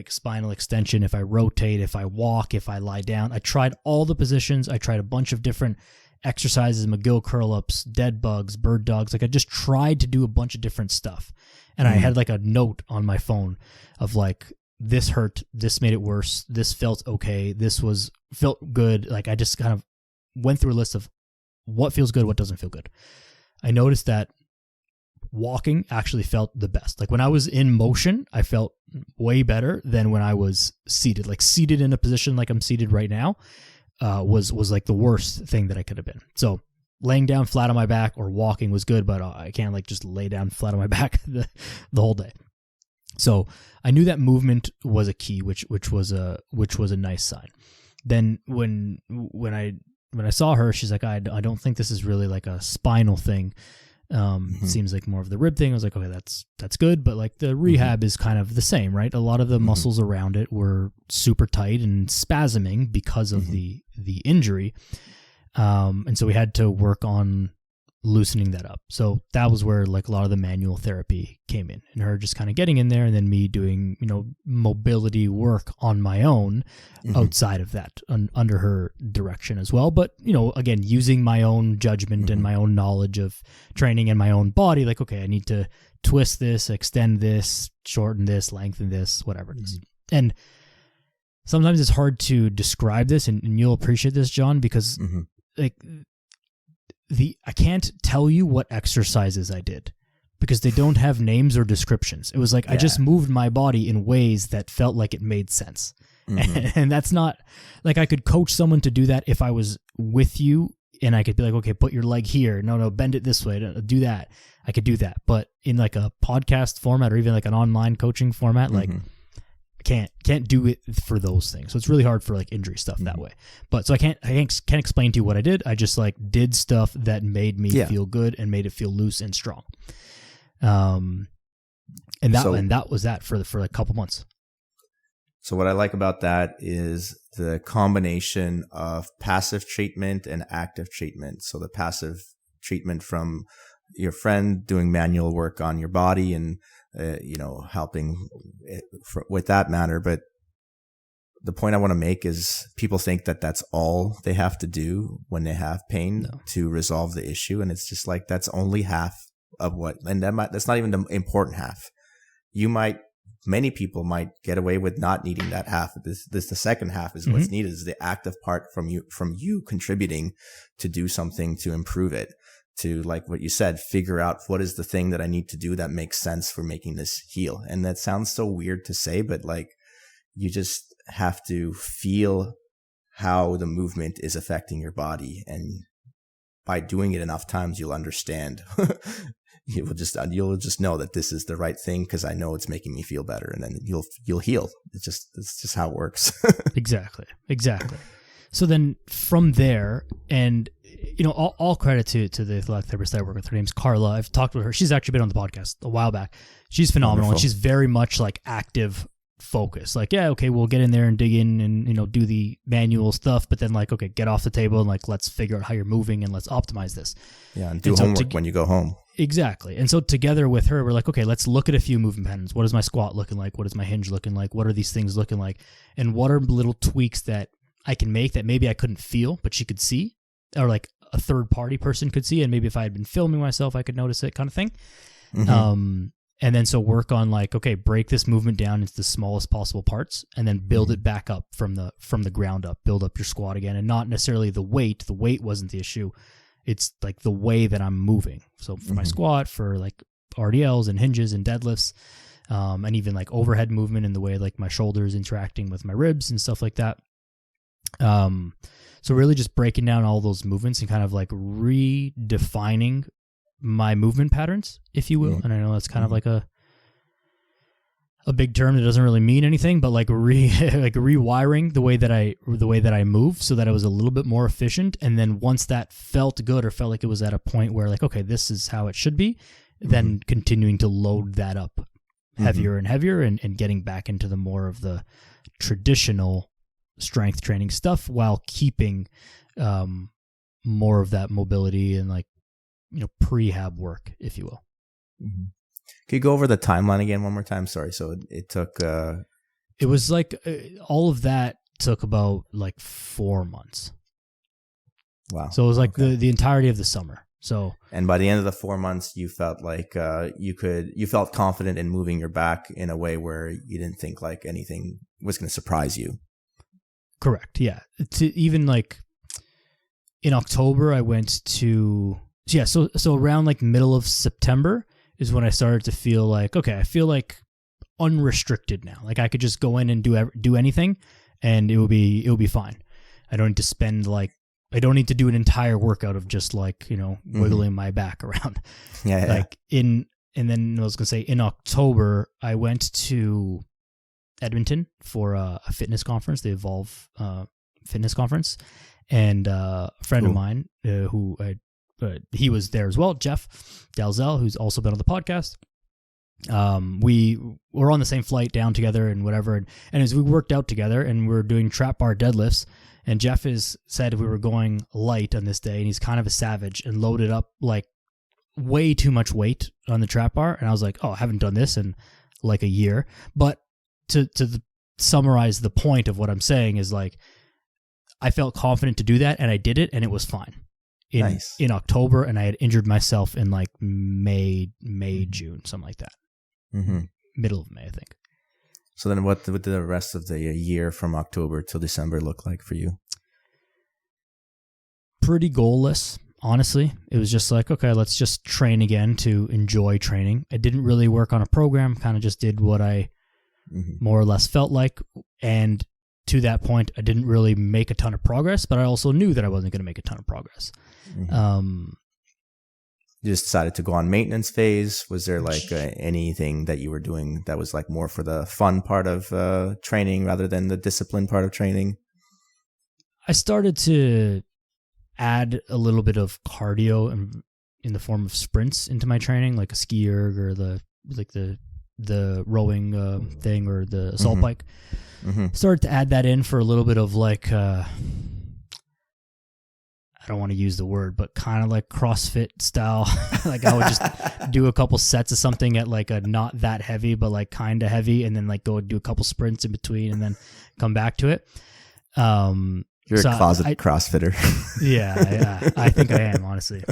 spinal extension, if I rotate, if I walk, if I lie down, I tried all the positions. I tried a bunch of different exercises, McGill curl-ups, dead bugs, bird dogs. Like I just tried to do a bunch of different stuff. And I had like a note on my phone of like, this hurt, this made it worse, this felt okay, felt good. Like I just kind of went through a list of what feels good, what doesn't feel good. I noticed that walking actually felt the best. Like when I was in motion, I felt way better than when I was seated. Like seated in a position like I'm seated right now was like the worst thing that I could have been. So laying down flat on my back or walking was good, but I can't like just lay down flat on my back the whole day. So I knew that movement was a key, which was a nice sign. Then when I saw her, she's like, I don't think this is really like a spinal thing. Seems like more of the rib thing. I was like, okay, that's good, but like the rehab is kind of the same, right? A lot of the muscles around it were super tight and spasming because of the injury, and so we had to work on loosening that up. So that was where like a lot of the manual therapy came in, and her just kind of getting in there, and then me doing mobility work on my own outside of that under her direction as well. But again, using my own judgment and my own knowledge of training and my own body, like, okay, I need to twist this, extend this, shorten this, lengthen this, whatever it is. And sometimes it's hard to describe this, and you'll appreciate this, John, because like I can't tell you what exercises I did because they don't have names or descriptions. It was like I just moved my body in ways that felt like it made sense. And that's not like I could coach someone to do that if I was with you and I could be like, okay, put your leg here. No, bend it this way. Do that. I could do that. But in like a podcast format or even like an online coaching format, like I can't do it for those things. So it's really hard for like injury stuff that way. But so I can't explain to you what I did. I just like did stuff that made me feel good and made it feel loose and strong. And that was that for a couple months. So what I like about that is the combination of passive treatment and active treatment. So the passive treatment from your friend doing manual work on your body and helping with that matter. But the point I want to make is people think that that's all they have to do when they have pain to resolve the issue. And it's just like, that's only half of what, and that's not even the important half. Many people might get away with not needing that half. The second half is what's needed, is the active part from you contributing to do something to improve it. To, like what you said, figure out what is the thing that I need to do that makes sense for making this heal. And that sounds so weird to say, but like you just have to feel how the movement is affecting your body. And by doing it enough times, you'll understand. You'll just know that this is the right thing because I know it's making me feel better, and then you'll heal. It's just how it works. Exactly. So then from there, and all credit to the athletic therapist that I work with. Her name's Carla. I've talked with her. She's actually been on the podcast a while back. She's phenomenal. Wonderful. And she's very much like active focus. Like, yeah, okay, we'll get in there and dig in and do the manual stuff, but then like, okay, get off the table and like, let's figure out how you're moving and let's optimize this. Yeah, and do homework when you go home. Exactly. And so together with her, we're like, okay, let's look at a few movement patterns. What is my squat looking like? What is my hinge looking like? What are these things looking like? And what are little tweaks that I can make that maybe I couldn't feel, but she could see, or like a third party person could see. And maybe if I had been filming myself, I could notice it, kind of thing. Mm-hmm. And then so work on like, okay, break this movement down into the smallest possible parts and then build it back up from the ground up, build up your squat again. And not necessarily the weight wasn't the issue. It's like the way that I'm moving. So for my squat, for like RDLs and hinges and deadlifts, and even like overhead movement and the way like my shoulders interacting with my ribs and stuff like that. So really just breaking down all those movements and kind of like redefining my movement patterns, if you will. And I know that's kind of like a big term that doesn't really mean anything, but like rewiring the way that I move so that I was a little bit more efficient. And then once that felt good or felt like it was at a point where like, okay, this is how it should be, then continuing to load that up heavier and heavier and getting back into the more of the traditional strength training stuff while keeping more of that mobility and like, prehab work, if you will. Mm-hmm. Can you go over the timeline again one more time? Sorry. So it took... It was like all of that took about like 4 months. Wow. So it was like the entirety of the summer. So, and by the end of the 4 months, you felt like you felt confident in moving your back in a way where you didn't think like anything was going to surprise you. Correct. Yeah. To even like in October, I went to, so around like middle of September is when I started to feel like, okay, I feel like unrestricted now. Like I could just go in and do anything and it will be fine. I don't need to spend like, I don't need to do an entire workout of just like, wiggling my back around. Yeah. Like and then I was going to say in October, I went to Edmonton for a fitness conference, the Evolve fitness conference. And a friend of mine who he was there as well, Jeff Dalzell, who's also been on the podcast. We were on the same flight down together and whatever. And as we worked out together and we were doing trap bar deadlifts, and Jeff said we were going light on this day, and he's kind of a savage and loaded up like way too much weight on the trap bar. And I was like, oh, I haven't done this in like a year. But to summarize the point of what I'm saying is like, I felt confident to do that and I did it and it was fine. In October, and I had injured myself in like May, June, something like that. Mm-hmm. Middle of May, I think. So then what did the rest of the year from October till December look like for you? Pretty goalless, honestly. It was just like, okay, let's just train again to enjoy training. I didn't really work on a program, kind of just did what I more or less felt like. And to that point, I didn't really make a ton of progress, but I also knew that I wasn't going to make a ton of progress. You just decided to go on maintenance phase. Was there like anything that you were doing that was like more for the fun part of training rather than the discipline part of training? I started to add a little bit of cardio in the form of sprints into my training, like a ski erg or the rowing thing or the assault bike. Started to add that in for a little bit of like, I don't want to use the word, but kind of like CrossFit style. Like I would just do a couple sets of something at like a not that heavy, but like kind of heavy, and then like go do a couple sprints in between and then come back to it. You're a closet CrossFitter. Yeah, I think I am, honestly.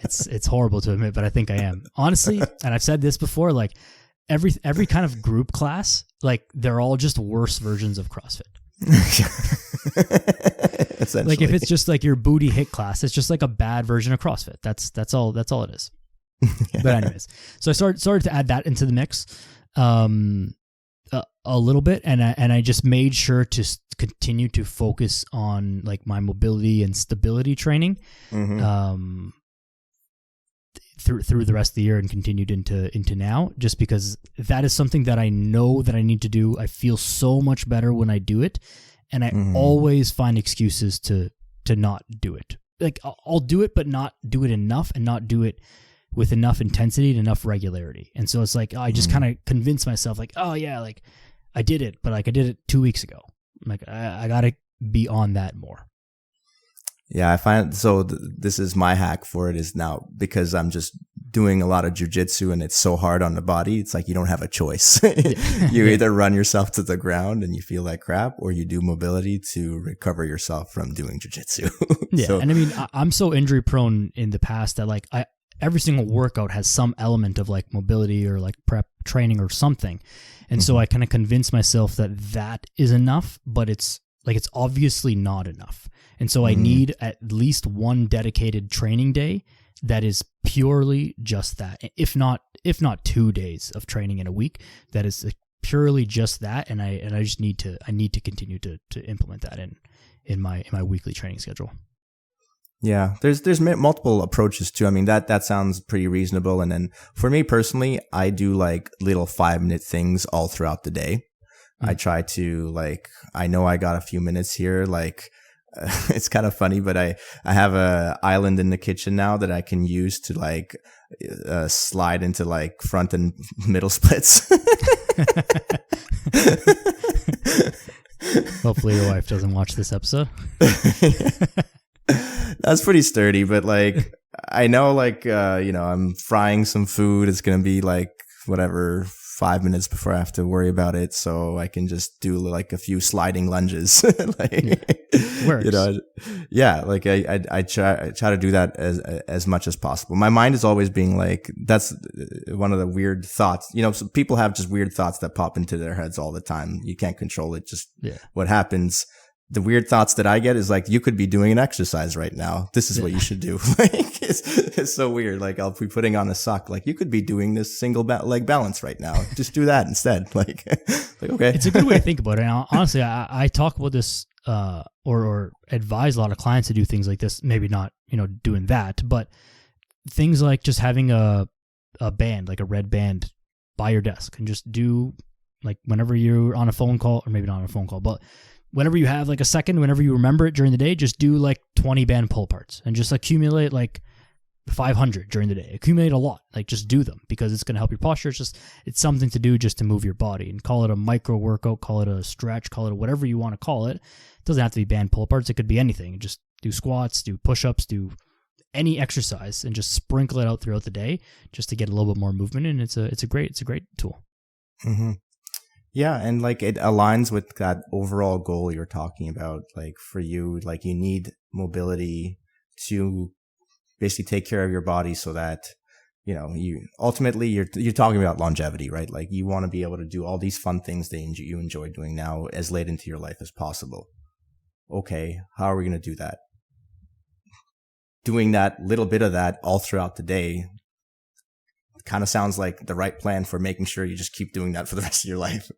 It's horrible to admit, but I think I am. Honestly, and I've said this before, like every kind of group class, like they're all just worse versions of CrossFit. Like if it's just like your booty hit class, it's just like a bad version of CrossFit. That's all it is. But anyways, so I started to add that into the mix a little bit, and I just made sure to continue to focus on like my mobility and stability training through the rest of the year and continued into now, just because that is something that I know that I need to do. I feel so much better when I do it, And I always find excuses to not do it. Like I'll do it, but not do it enough and not do it with enough intensity and enough regularity. And so it's like, I just kind of convince myself like, oh yeah, like I did it, but like I did it 2 weeks ago. Like I got to be on that more. Yeah, I find this is my hack for it is now because I'm just doing a lot of jujitsu and it's so hard on the body. It's like you don't have a choice. You either run yourself to the ground and you feel like crap, or you do mobility to recover yourself from doing jujitsu. Yeah, and I mean, I'm so injury prone in the past that like every single workout has some element of like mobility or like prep training or something, and so I kind of convince myself that is enough, but it's obviously not enough. And so I need at least one dedicated training day that is purely just that. If not 2 days of training in a week, that is purely just that. And I just need to continue to implement that in my weekly training schedule. Yeah, there's multiple approaches too. I mean, that sounds pretty reasonable. And then for me personally, I do like little 5-minute things all throughout the day. I try to like, I know I got a few minutes here, like, it's kind of funny, but I have a island in the kitchen now that I can use to like slide into like front and middle splits. Hopefully your wife doesn't watch this episode. That's pretty sturdy, but like I know like I'm frying some food. It's gonna be like whatever 5 minutes before I have to worry about it, so I can just do like a few sliding lunges. Works. Like I try to do that as much as possible. My mind is always being like, that's one of the weird thoughts. So people have just weird thoughts that pop into their heads all the time. You can't control it. Just what happens. The weird thoughts that I get is like, you could be doing an exercise right now. This is what you should do. Like, it's so weird. Like, I'll be putting on a sock. Like, you could be doing this single leg balance right now. Just do that instead. Like okay. It's a good way to think about it. And honestly, I talk about this, or advise a lot of clients to do things like this. Maybe not, doing that, but things like just having a band, like a red band by your desk, and just do like whenever you're on a phone call, or maybe not on a phone call, but whenever you have like a second, whenever you remember it during the day, just do like 20 band pull parts and just accumulate like 500 during the day. Accumulate a lot, like just do them, because it's going to help your posture. It's something to do just to move your body, and call it a micro workout, call it a stretch, call it whatever you want to call it. It doesn't have to be band pull parts. It could be anything. Just do squats, do push-ups, do any exercise, and just sprinkle it out throughout the day just to get a little bit more movement. And it's a great tool. Mm-hmm. Yeah, and like it aligns with that overall goal you're talking about. Like for you, like you need mobility to basically take care of your body so that, you ultimately you're talking about longevity, right? Like you want to be able to do all these fun things that you enjoy doing now as late into your life as possible. Okay, how are we going to do that? Doing that little bit of that all throughout the day kind of sounds like the right plan for making sure you just keep doing that for the rest of your life.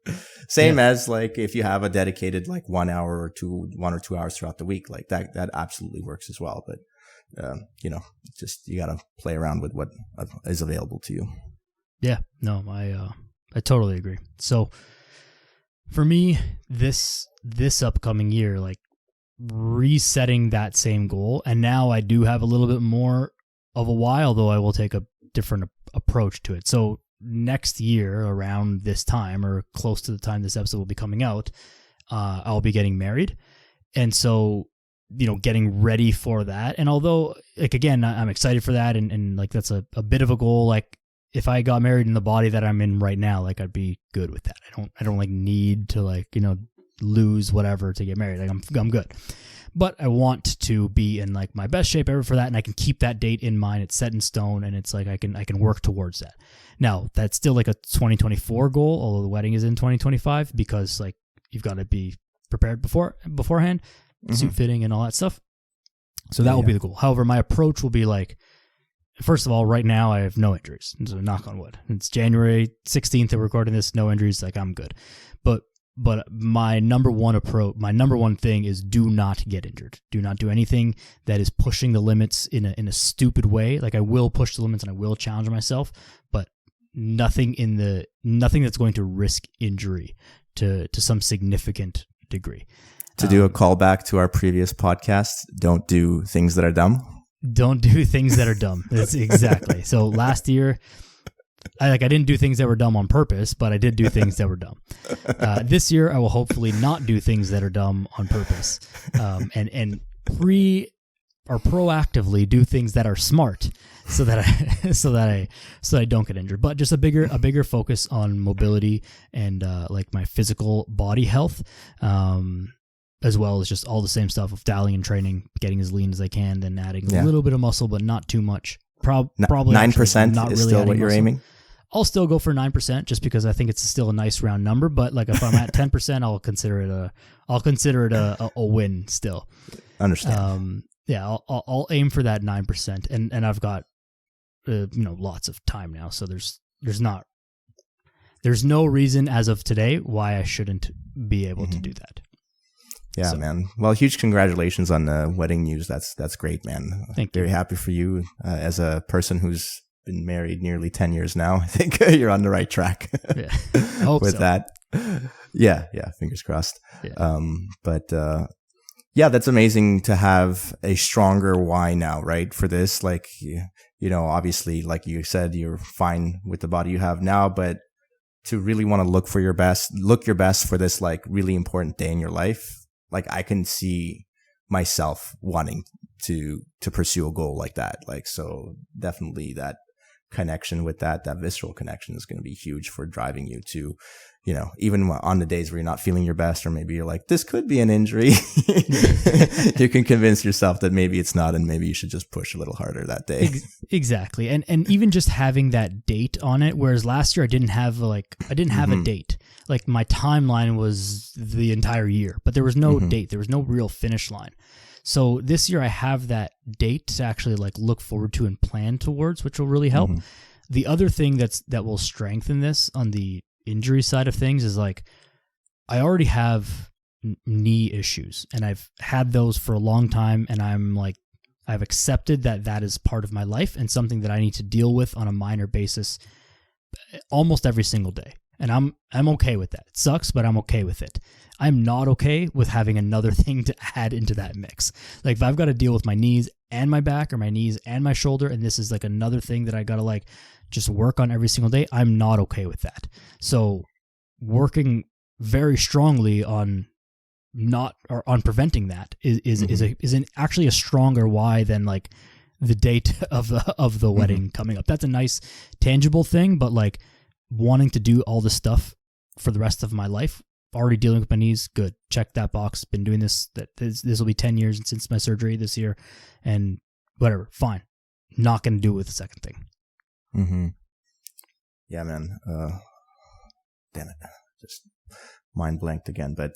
Same as like if you have a dedicated like 1 or 2 hours throughout the week, like that absolutely works as well. But just you got to play around with what is available to you. Yeah, no, I totally agree. So for me, this upcoming year, like resetting that same goal, and now I do have a little bit more of a while, though I will take a different approach to it. So next year around this time, or close to the time this episode will be coming out, I'll be getting married. And so, getting ready for that. And although, like, again, I'm excited for that. And like, that's a bit of a goal. Like if I got married in the body that I'm in right now, like I'd be good with that. I don't like need to like, lose whatever to get married. Like I'm good. But I want to be in like my best shape ever for that, and I can keep that date in mind. It's set in stone, and it's like I can work towards that. Now, that's still like a 2024 goal, although the wedding is in 2025, because like you've got to be prepared beforehand, suit fitting and all that stuff. So that will be the goal. However, my approach will be like, first of all, right now I have no injuries. So knock on wood. It's January 16th that we're recording this, no injuries, like I'm good. But my number one thing is do not get injured. Do not do anything that is pushing the limits in a stupid way. Like I will push the limits and I will challenge myself, but nothing that's going to risk injury to some significant degree. To do a callback to our previous podcast, don't do things that are dumb. Don't do things that are dumb. That's exactly. So last year, I didn't do things that were dumb on purpose, but I did do things that were dumb. This year, I will hopefully not do things that are dumb on purpose, and proactively do things that are smart, so that I don't get injured. But just a bigger focus on mobility and like my physical body health, as well as just all the same stuff of dialing and training, getting as lean as I can, then adding a little bit of muscle, but not too much. Probably 9% not is really still what you're muscle. aiming. I'll still go for 9% just because I think it's still a nice round number. But like if I'm at 10%, I'll consider it a win still. Understand. I'll aim for that 9%, and I've got lots of time now, so there's no reason as of today why I shouldn't be able to do that. Yeah, man. Well, huge congratulations on the wedding news. That's great, man. Thank you. Very happy for you. As a person who's been married nearly 10 years now, I think you're on the right track with that. Yeah, fingers crossed. Yeah. That's amazing to have a stronger why now, right? For this, like, obviously, like you said, you're fine with the body you have now, but to really want to look your best for this, like, really important day in your life. Like, I can see myself wanting to pursue a goal like that. Like, so definitely that connection with that visceral connection is going to be huge for driving you to, even on the days where you're not feeling your best, or maybe you're like, this could be an injury. You can convince yourself that maybe it's not, and maybe you should just push a little harder that day. Exactly. And even just having that date on it, whereas last year I didn't have a date. Like my timeline was the entire year, but there was no date. There was no real finish line. So this year I have that date to actually like look forward to and plan towards, which will really help. The other thing that will strengthen this on the injury side of things is like, I already have knee issues, and I've had those for a long time. And I've accepted that is part of my life and something that I need to deal with on a minor basis almost every single day. And I'm okay with that. It sucks, but I'm okay with it. I'm not okay with having another thing to add into that mix. Like if I've got to deal with my knees and my back, or my knees and my shoulder, and this is like another thing that I got to like just work on every single day, I'm not okay with that. So working very strongly on preventing that is actually a stronger why than like the date of the wedding coming up. That's a nice tangible thing, but like wanting to do all this stuff for the rest of my life, already dealing with my knees, good. Check that box. Been doing this. This will be 10 years since my surgery this year, and whatever, fine. Not going to do it with the second thing. Yeah, man. Damn it. Just mind blanked again, but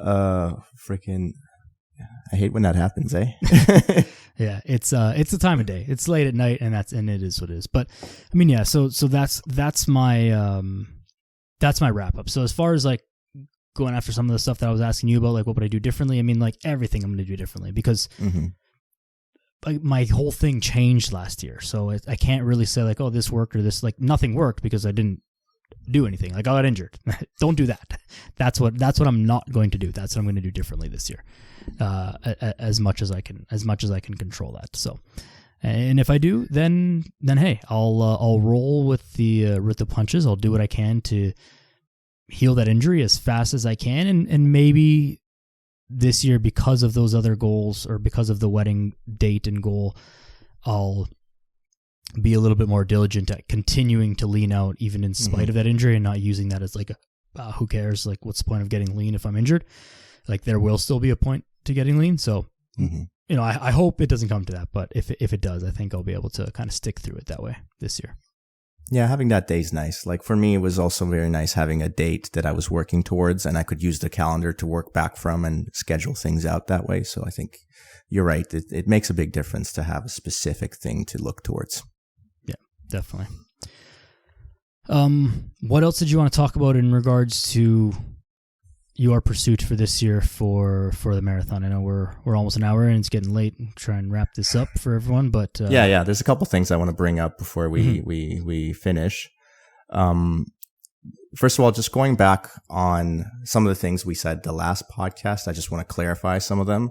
freaking, I hate when that happens, eh? Yeah, it's the time of day. It's late at night, and it is what it is. But I mean, yeah. So that's my wrap up. So as far as like going after some of the stuff that I was asking you about, like what would I do differently? I mean, like everything I'm going to do differently, because like my whole thing changed last year. So I can't really say like, oh, this worked or this, like nothing worked, because I didn't do anything. Like I got injured. Don't do that. That's what I'm not going to do. That's what I'm going to do differently this year. As much as I can control that. So, and if I do, then hey, I'll roll with the punches. I'll do what I can to heal that injury as fast as I can, and maybe this year, because of those other goals, or because of the wedding date and goal, I'll be a little bit more diligent at continuing to lean out even in spite of that injury, and not using that as like who cares, like what's the point of getting lean if I'm injured? Like there will still be a point to getting lean. So, I hope it doesn't come to that, but if it does, I think I'll be able to kind of stick through it that way this year. Yeah, having that day's nice. Like for me, it was also very nice having a date that I was working towards, and I could use the calendar to work back from and schedule things out that way. So I think you're right. It makes a big difference to have a specific thing to look towards. Yeah, definitely. What else did you want to talk about in regards to your pursuit for this year for the marathon? I know we're almost an hour and it's getting late. Try and wrap this up for everyone, but yeah. There's a couple things I want to bring up before we finish. first of all, just going back on some of the things we said the last podcast, I just want to clarify some of them.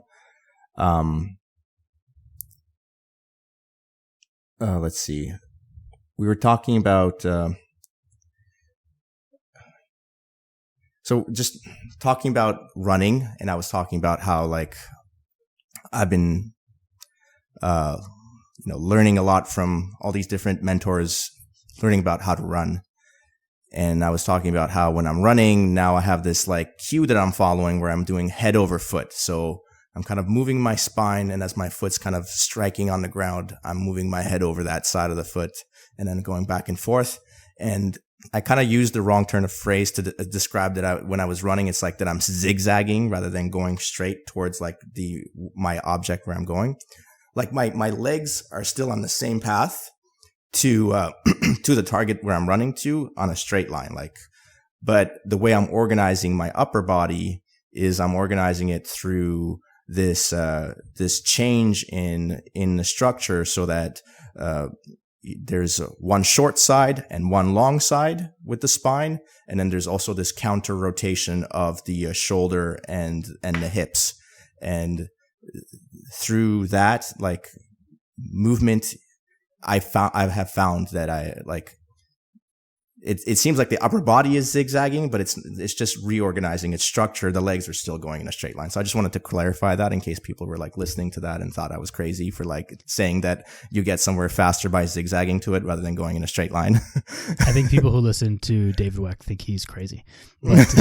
Let's see. We were talking about, so just talking about running, and I was talking about how like I've been, learning a lot from all these different mentors, learning about how to run. And I was talking about how when I'm running, now I have this like cue that I'm following where I'm doing head over foot. So I'm kind of moving my spine, and as my foot's kind of striking on the ground, I'm moving my head over that side of the foot and then going back and forth. And I kind of used the wrong turn of phrase to describe that when I was running, it's like that I'm zigzagging rather than going straight towards like my object where I'm going. Like my legs are still on the same path to to the target where I'm running to on a straight line. But the way I'm organizing my upper body is I'm organizing it through this change in the structure so that there's one short side and one long side with the spine, and then there's also this counter rotation of the shoulder and the hips, and through that like movement, I have found that I like it seems like the upper body is zigzagging, but it's just reorganizing its structure. The legs are still going in a straight line. So I just wanted to clarify that in case people were like listening to that and thought I was crazy for like saying that you get somewhere faster by zigzagging to it rather than going in a straight line. I think people who listen to David Weck think he's crazy, but,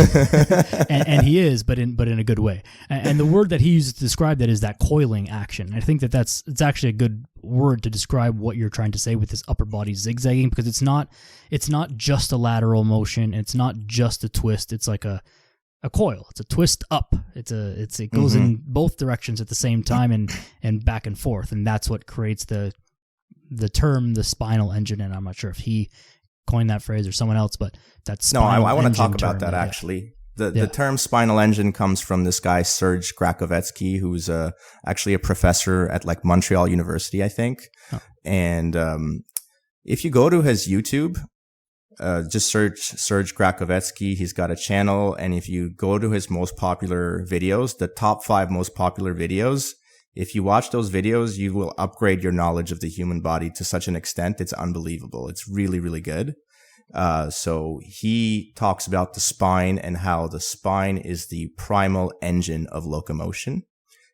and he is, but in a good way. And the word that he uses to describe that is that coiling action. I think it's actually a good word to describe what you're trying to say with this upper body zigzagging, because it's not just a lateral motion. It's not just a twist. It's like a coil. It's a twist up. It goes in both directions at the same time and back and forth. And that's what creates the term, the spinal engine. And I'm not sure if he coined that phrase or someone else, but that's no, I want to talk about that actually. The term spinal engine comes from this guy, Serge Grakovetsky, who's actually a professor at like Montreal University, I think. Oh. And if you go to his YouTube, just search Serge Grakovetsky. He's got a channel. And if you go to his most popular videos, the top 5 most popular videos, if you watch those videos, you will upgrade your knowledge of the human body to such an extent. It's unbelievable. It's really, really good. So he talks about the spine and how the spine is the primal engine of locomotion,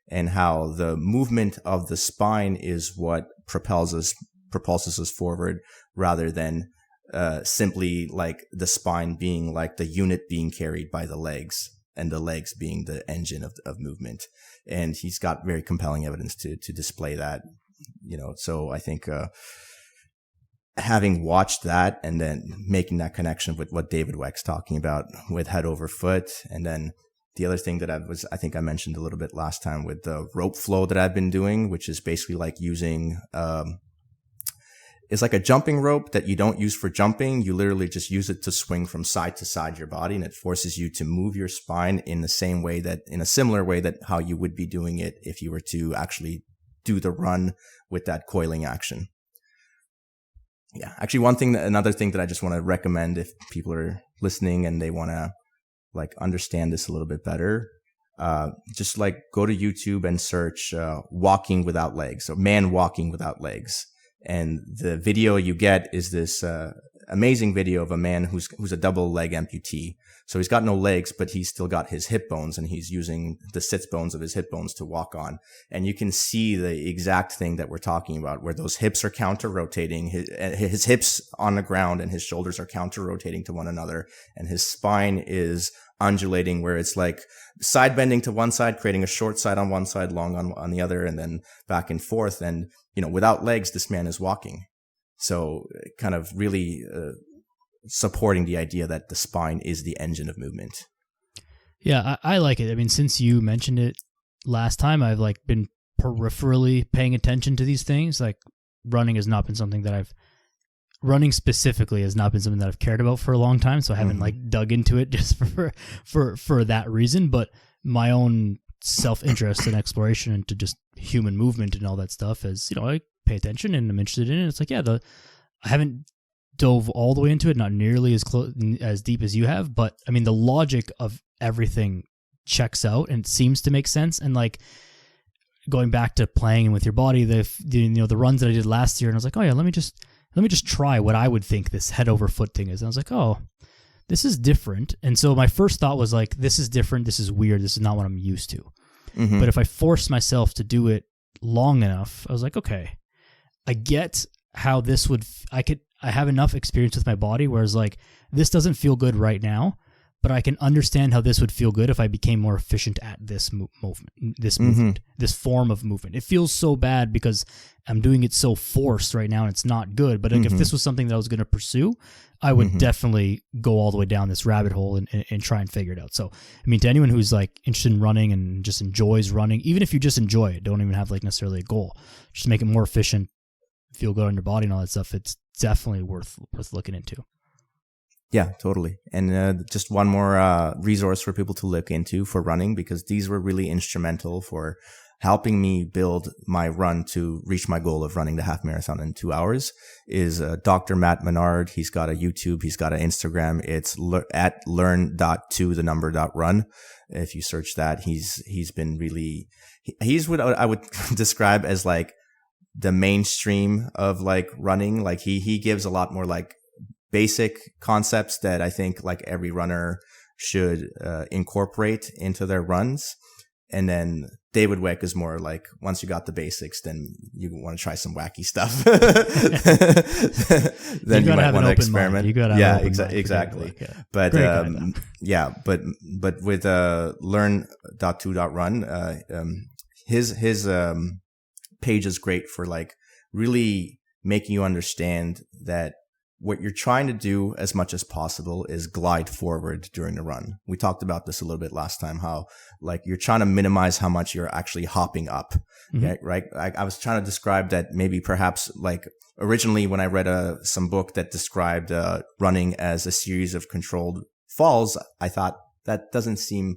and how the movement of the spine is what propulses us forward, rather than simply like the spine being like the unit being carried by the legs, and the legs being the engine of movement. And he's got very compelling evidence to display that, so I think, having watched that and then making that connection with what David Weck's talking about with head over foot. And then the other thing that I think I mentioned a little bit last time with the rope flow that I've been doing, which is basically like using, it's like a jumping rope that you don't use for jumping. You literally just use it to swing from side to side your body, and it forces you to move your spine in a similar way that how you would be doing it if you were to actually do the run with that coiling action. Yeah, actually another thing that I just want to recommend if people are listening and they want to like understand this a little bit better, just like go to YouTube and search walking without legs, or man walking without legs. And the video you get is this amazing video of a man who's a double leg amputee. So he's got no legs, but he's still got his hip bones, and he's using the sits bones of his hip bones to walk on. And you can see the exact thing that we're talking about, where those hips are counter-rotating, his hips on the ground and his shoulders are counter-rotating to one another. And his spine is undulating, where it's like side bending to one side, creating a short side on one side, long on the other, and then back and forth. And, without legs, this man is walking. So kind of really supporting the idea that the spine is the engine of movement. Yeah, I like it. I mean, since you mentioned it last time, I've like been peripherally paying attention to these things. Like running specifically has not been something that I've cared about for a long time. So I haven't like dug into it just for that reason, but my own self-interest and exploration into just human movement and all that stuff is, I pay attention and I'm interested in it. It's like, I haven't dove all the way into it, not nearly as deep as you have, but I mean, the logic of everything checks out and it seems to make sense. And like going back to playing with your body, the runs that I did last year, and I was like, oh yeah, let me just try what I would think this head over foot thing is. And I was like, oh, this is different. And so my first thought was like, this is different. This is weird. This is not what I'm used to. Mm-hmm. But if I forced myself to do it long enough, I was like, okay, I get how this would, I have enough experience with my body, whereas like, this doesn't feel good right now, but I can understand how this would feel good if I became more efficient at this movement, this form of movement. It feels so bad because I'm doing it so forced right now and it's not good. But like, if this was something that I was going to pursue, I would definitely go all the way down this rabbit hole and try and figure it out. So, I mean, to anyone who's like interested in running and just enjoys running, even if you just enjoy it, don't even have like necessarily a goal, just make it more efficient, feel good on your body and all that stuff. It's definitely worth looking into. Yeah, totally. And just one more resource for people to look into for running, because these were really instrumental for helping me build my run to reach my goal of running the half marathon in 2 hours, is Dr. Matt Menard. He's got a YouTube. He's got an Instagram. It's at learn.to_run. If you search that, he's been really, he's what I would describe as like the mainstream of like running. Like he gives a lot more like basic concepts that I think like every runner should incorporate into their runs. And then David Weck is more like, once you got the basics, then you want to try some wacky stuff. Then you might want to experiment. You gotta have exactly. Yeah. But but with learn.to_run, his page is great for like really making you understand that what you're trying to do as much as possible is glide forward during the run. We talked about this a little bit last time, how like you're trying to minimize how much you're actually hopping up, right? I was trying to describe that maybe perhaps like originally when I read some book that described running as a series of controlled falls, I thought that doesn't seem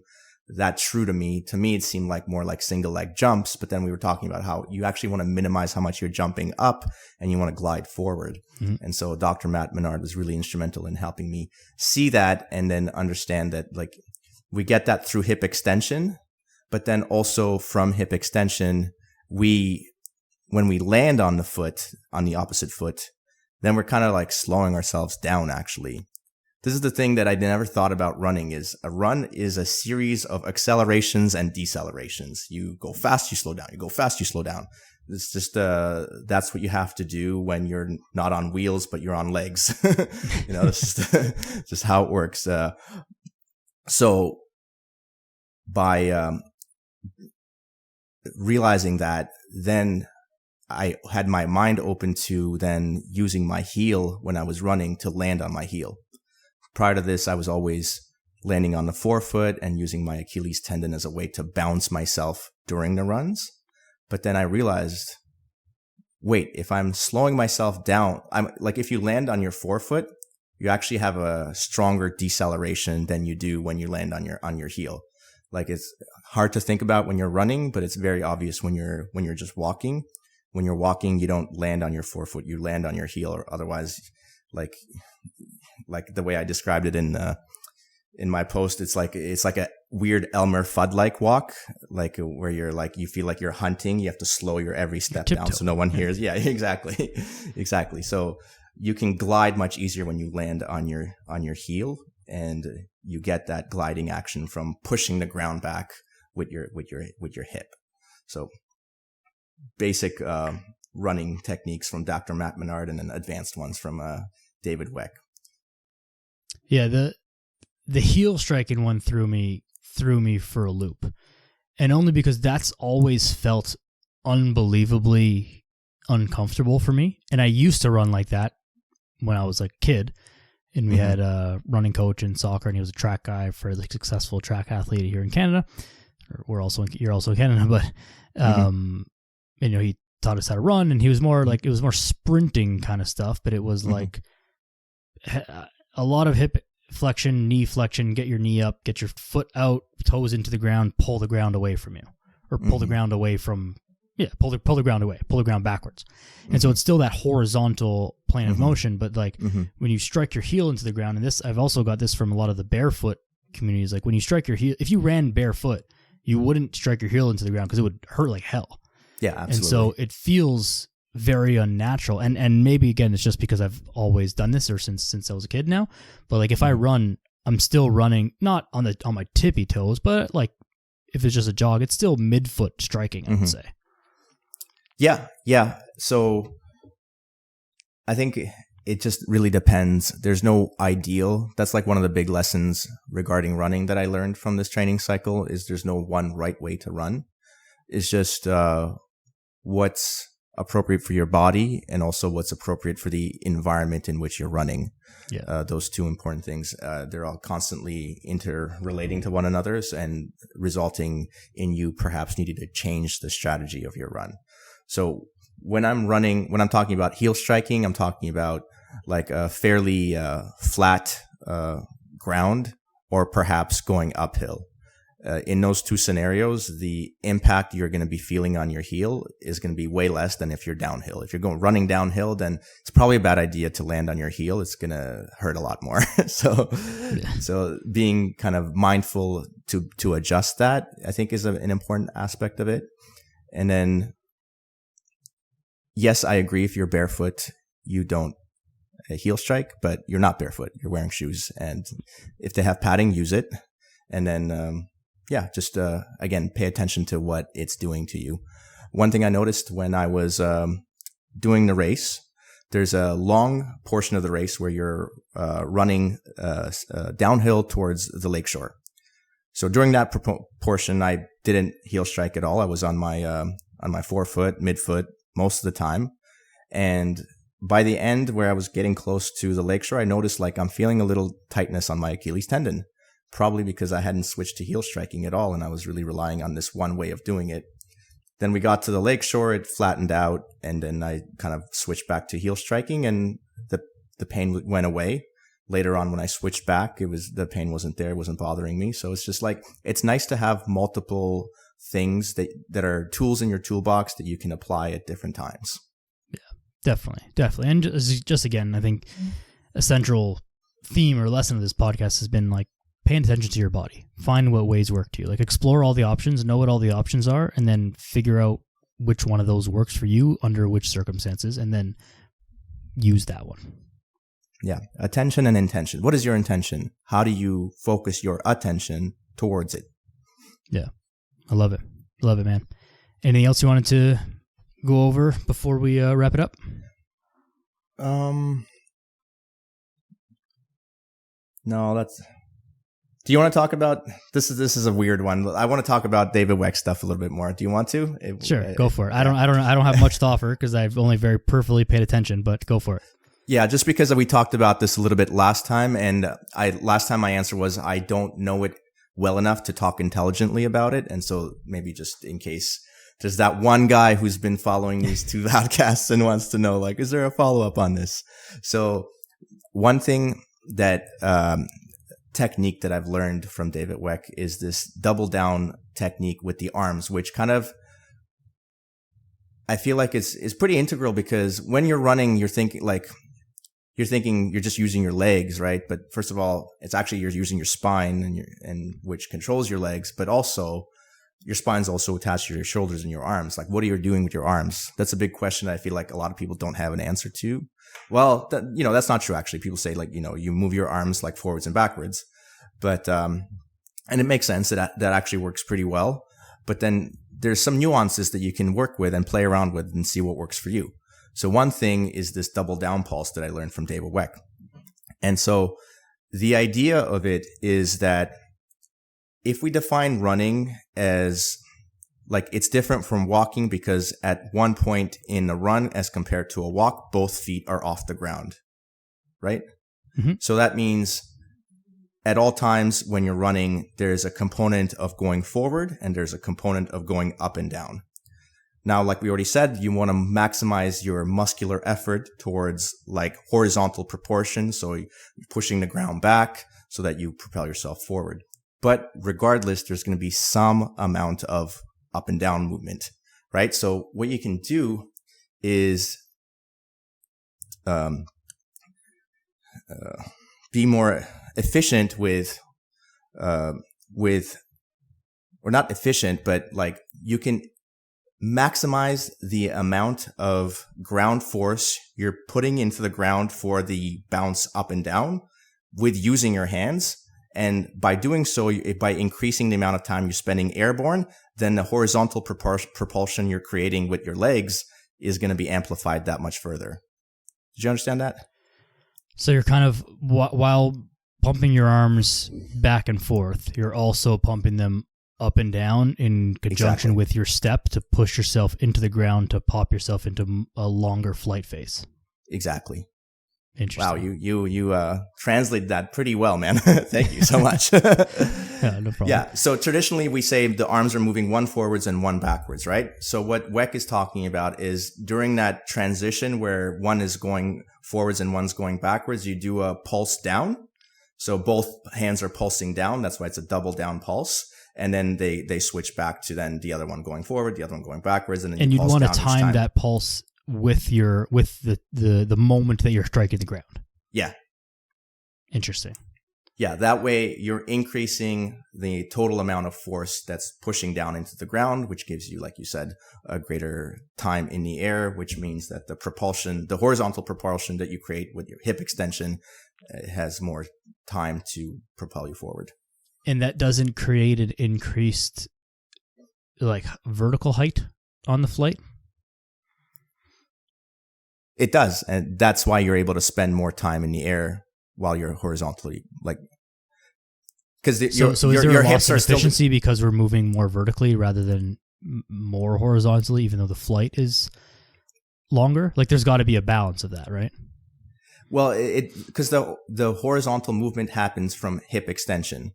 that true to me. To me, it seemed like more like single leg jumps, but then we were talking about how you actually want to minimize how much you're jumping up and you want to glide forward. And so Dr. Matt Menard was really instrumental in helping me see that and then understand that like we get that through hip extension, but then also from hip extension, when we land on the foot, on the opposite foot, then we're kind of like slowing ourselves down actually. This is the thing that I never thought about running is a run is a series of accelerations and decelerations. You go fast, you slow down. You go fast, you slow down. It's just, that's what you have to do when you're not on wheels, but you're on legs. You know, this is just how it works. So by, realizing that, then I had my mind open to then using my heel when I was running to land on my heel. Prior to this, I was always landing on the forefoot and using my Achilles tendon as a way to bounce myself during the runs. But then I realized, wait, if I'm slowing myself down, I'm like, if you land on your forefoot, you actually have a stronger deceleration than you do when you land on your heel. Like it's hard to think about when you're running, but it's very obvious when you're just walking. When you're walking, you don't land on your forefoot, you land on your heel, or otherwise, like the way I described it in my post, it's like a weird Elmer Fudd-like walk, like where you're like, you feel like you're hunting. You have to slow your every step down so no one hears. Yeah, exactly. Exactly. So you can glide much easier when you land on your heel, and you get that gliding action from pushing the ground back with your hip. So basic running techniques from Dr. Matt Menard, and then advanced ones from David Weck. Yeah, the heel striking one threw me for a loop, and only because that's always felt unbelievably uncomfortable for me. And I used to run like that when I was like a kid, and we had a running coach in soccer, and he was a track guy, fairly successful track athlete here in Canada. You're also in Canada, but you know, he taught us how to run, and he was more like, it was more sprinting kind of stuff, but it was like a lot of hip flexion, knee flexion, get your knee up, get your foot out, toes into the ground, pull the ground away from you, or pull the ground away from, pull the ground away, pull the ground backwards. And so it's still that horizontal plane of motion, but like when you strike your heel into the ground, and this, I've also got this from a lot of the barefoot communities. Like when you strike your heel, if you ran barefoot, you wouldn't strike your heel into the ground because it would hurt like hell. Yeah, absolutely. And so it feels very unnatural. And maybe again, it's just because I've always done this or since I was a kid now. But like if I run, I'm still running not on my tippy toes, but like if it's just a jog, it's still midfoot striking, I would say. Yeah. So I think it just really depends. There's no ideal. That's like one of the big lessons regarding running that I learned from this training cycle is there's no one right way to run. It's just what's appropriate for your body and also what's appropriate for the environment in which you're running. Yeah. Those two important things, they're all constantly interrelating to one another and resulting in you perhaps needing to change the strategy of your run. So when I'm talking about heel striking, I'm talking about like a fairly flat ground or perhaps going uphill. In those two scenarios, the impact you're going to be feeling on your heel is going to be way less than if you're downhill. If you're running downhill, then it's probably a bad idea to land on your heel. It's going to hurt a lot more. So being kind of mindful to adjust that, I think is an important aspect of it. And then, yes, I agree. If you're barefoot, you don't heel strike, but you're not barefoot. You're wearing shoes. And if they have padding, use it. And then, just again, pay attention to what it's doing to you. One thing I noticed when I was doing the race, there's a long portion of the race where you're running downhill towards the lakeshore. So during that portion, I didn't heel strike at all. I was on my forefoot, midfoot most of the time. And by the end, where I was getting close to the lakeshore, I noticed like I'm feeling a little tightness on my Achilles tendon. Probably because I hadn't switched to heel striking at all and I was really relying on this one way of doing it. Then we got to the lakeshore, it flattened out, and then I kind of switched back to heel striking and the pain went away. Later on when I switched back, the pain wasn't there, it wasn't bothering me. So it's just like, it's nice to have multiple things that are tools in your toolbox that you can apply at different times. Yeah, definitely. And just again, I think a central theme or lesson of this podcast has been like, paying attention to your body. Find what ways work to you. Like explore all the options, know what all the options are, and then figure out which one of those works for you under which circumstances, and then use that one. Yeah. Attention and intention. What is your intention? How do you focus your attention towards it? Yeah. I love it. Love it, man. Anything else you wanted to go over before we wrap it up? No, do you want to talk about this is a weird one. I want to talk about David Weck stuff a little bit more. Do you want to? Sure, go for it. I don't have much to offer because I've only very peripherally paid attention, but go for it. Yeah, just because we talked about this a little bit last time, and last time my answer was I don't know it well enough to talk intelligently about it, and so maybe just in case there's that one guy who's been following these two podcasts and wants to know, like, is there a follow-up on this? So one thing that technique that I've learned from David Weck is this double down technique with the arms, which kind of, I feel like is pretty integral because when you're running, you're thinking you're just using your legs, right? But first of all, it's actually you're using your spine and which controls your legs, but also your spine's also attached to your shoulders and your arms. Like, what are you doing with your arms? That's a big question that I feel like a lot of people don't have an answer to. Well, that's not true, actually. People say, like, you move your arms like forwards and backwards. But, and it makes sense that actually works pretty well. But then there's some nuances that you can work with and play around with and see what works for you. So one thing is this double down pulse that I learned from David Weck. And so the idea of it is that if we define running as like it's different from walking because at one point in a run as compared to a walk, both feet are off the ground, right? Mm-hmm. So that means at all times when you're running, there's a component of going forward and there's a component of going up and down. Now, like we already said, you want to maximize your muscular effort towards like horizontal proportion. So you're pushing the ground back so that you propel yourself forward. But regardless, there's going to be some amount of up and down movement, right? So what you can do is be more efficient with, or not efficient, but like you can maximize the amount of ground force you're putting into the ground for the bounce up and down with using your hands. And by doing so, by increasing the amount of time you're spending airborne, then the horizontal propulsion you're creating with your legs is going to be amplified that much further. Did you understand that? So you're kind of, while pumping your arms back and forth, you're also pumping them up and down in conjunction with your step to push yourself into the ground to pop yourself into a longer flight phase. Exactly. Interesting. Wow, you translated that pretty well, man. Thank you so much. Yeah, no problem. Yeah, so traditionally we say the arms are moving one forwards and one backwards, right? So what Weck is talking about is during that transition where one is going forwards and one's going backwards, you do a pulse down. So both hands are pulsing down. That's why it's a double down pulse. And then they switch back to then the other one going forward, the other one going backwards, and then you'd want to time that pulse with the moment that you're striking the ground. Yeah. Interesting. Yeah, that way you're increasing the total amount of force that's pushing down into the ground, which gives you, like you said, a greater time in the air, which means that the horizontal propulsion that you create with your hip extension has more time to propel you forward. And that doesn't create an increased like vertical height on the flight? It does. And that's why you're able to spend more time in the air while you're horizontally, like, because is there a loss of efficiency because we're moving more vertically rather than more horizontally, even though the flight is longer? Like, there's got to be a balance of that, right? Well, because the horizontal movement happens from hip extension.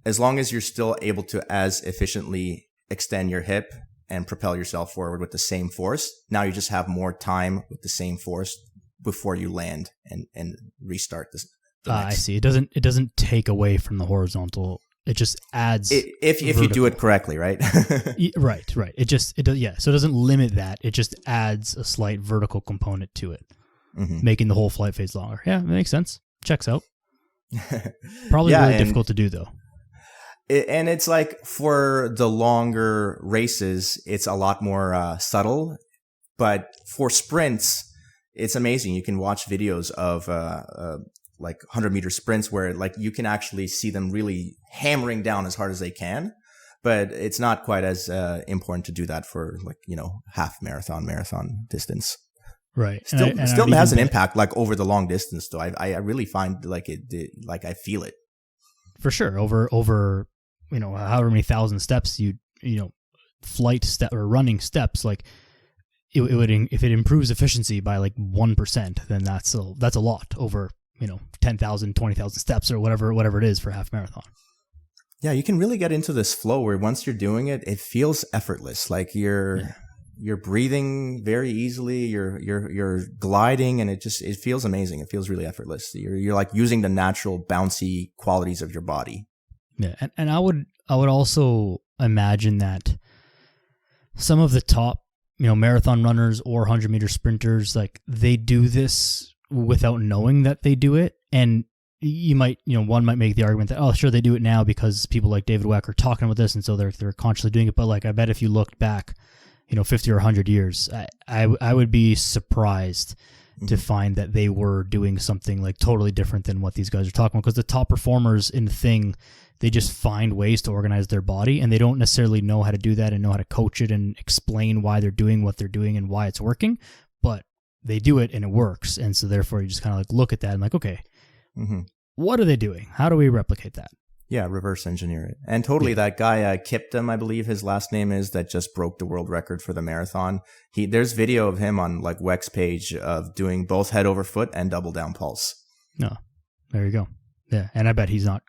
As long as you're still able to as efficiently extend your hip and propel yourself forward with the same force, now you just have more time with the same force before you land and restart this. I see. It doesn't take away from the horizontal. It just adds. If you do it correctly, right? Right. It does. Yeah. So it doesn't limit that. It just adds a slight vertical component to it, making the whole flight phase longer. Yeah, it makes sense. Checks out. Probably really difficult to do though. And it's like for the longer races, it's a lot more subtle. But for sprints, it's amazing. You can watch videos of like 100-meter sprints where like you can actually see them really hammering down as hard as they can. But it's not quite as important to do that for like, half marathon distance. Right. Still has an impact like over the long distance though. I really find like like I feel it. For sure. Over however many thousand steps flight step or running steps, like it would, if it improves efficiency by like 1%, then that's a lot over 10,000, 20,000 steps or whatever it is for half marathon. Yeah, you can really get into this flow where once you're doing it, it feels effortless. Like you're breathing very easily, you're gliding, and it feels amazing. It feels really effortless. You're like using the natural bouncy qualities of your body. Yeah, and I would also imagine that some of the top marathon runners or 100-meter sprinters, like they do this without knowing that they do it. And you might, one might make the argument that, oh, sure, they do it now because people like David Weck are talking about this, and so they're consciously doing it. But like, I bet if you looked back, 50 or 100 years, I would be surprised to find that they were doing something like totally different than what these guys are talking about. Because the top performers in the thing, they just find ways to organize their body, and they don't necessarily know how to do that and know how to coach it and explain why they're doing what they're doing and why it's working, but they do it and it works. And so therefore you just kind of like look at that and like, okay, what are they doing? How do we replicate that? Yeah, reverse engineer it. And totally, that guy, Kiptum, I believe his last name is, that just broke the world record for the marathon. There's video of him on like Weck's page of doing both head over foot and double down pulse. No, there you go. Yeah, and I bet he's not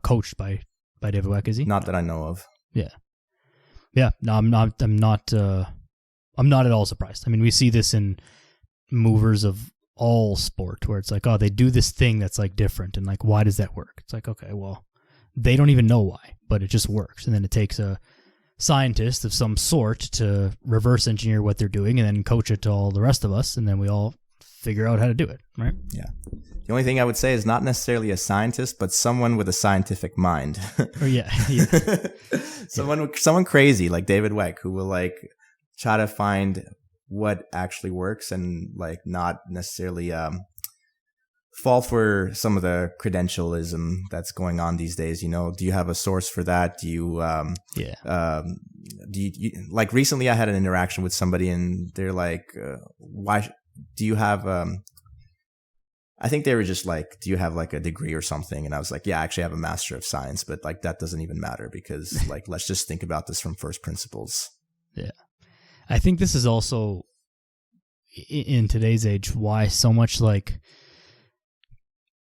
coached by David Weck, is he? Not that I know of. Yeah. No, I'm not at all surprised. I mean, we see this in movers of all sport where it's like, oh, they do this thing that's like different, and like, why does that work? It's like, okay, well, they don't even know why, but it just works. And then it takes a scientist of some sort to reverse engineer what they're doing and then coach it to all the rest of us, and then we all figure out how to do it, right? Yeah. The only thing I would say is not necessarily a scientist, but someone with a scientific mind. Or yeah. Someone crazy like David Weck, who will like try to find what actually works and like not necessarily fall for some of the credentialism that's going on these days. You know, do you have a source for that? Do you do you like recently I had an interaction with somebody and they're like, why do you have I think they were just like, do you have like a degree or something? And I was like, yeah, I actually have a Master of Science, but like that doesn't even matter because like, let's just think about this from first principles. Yeah. I think this is also in today's age why so much like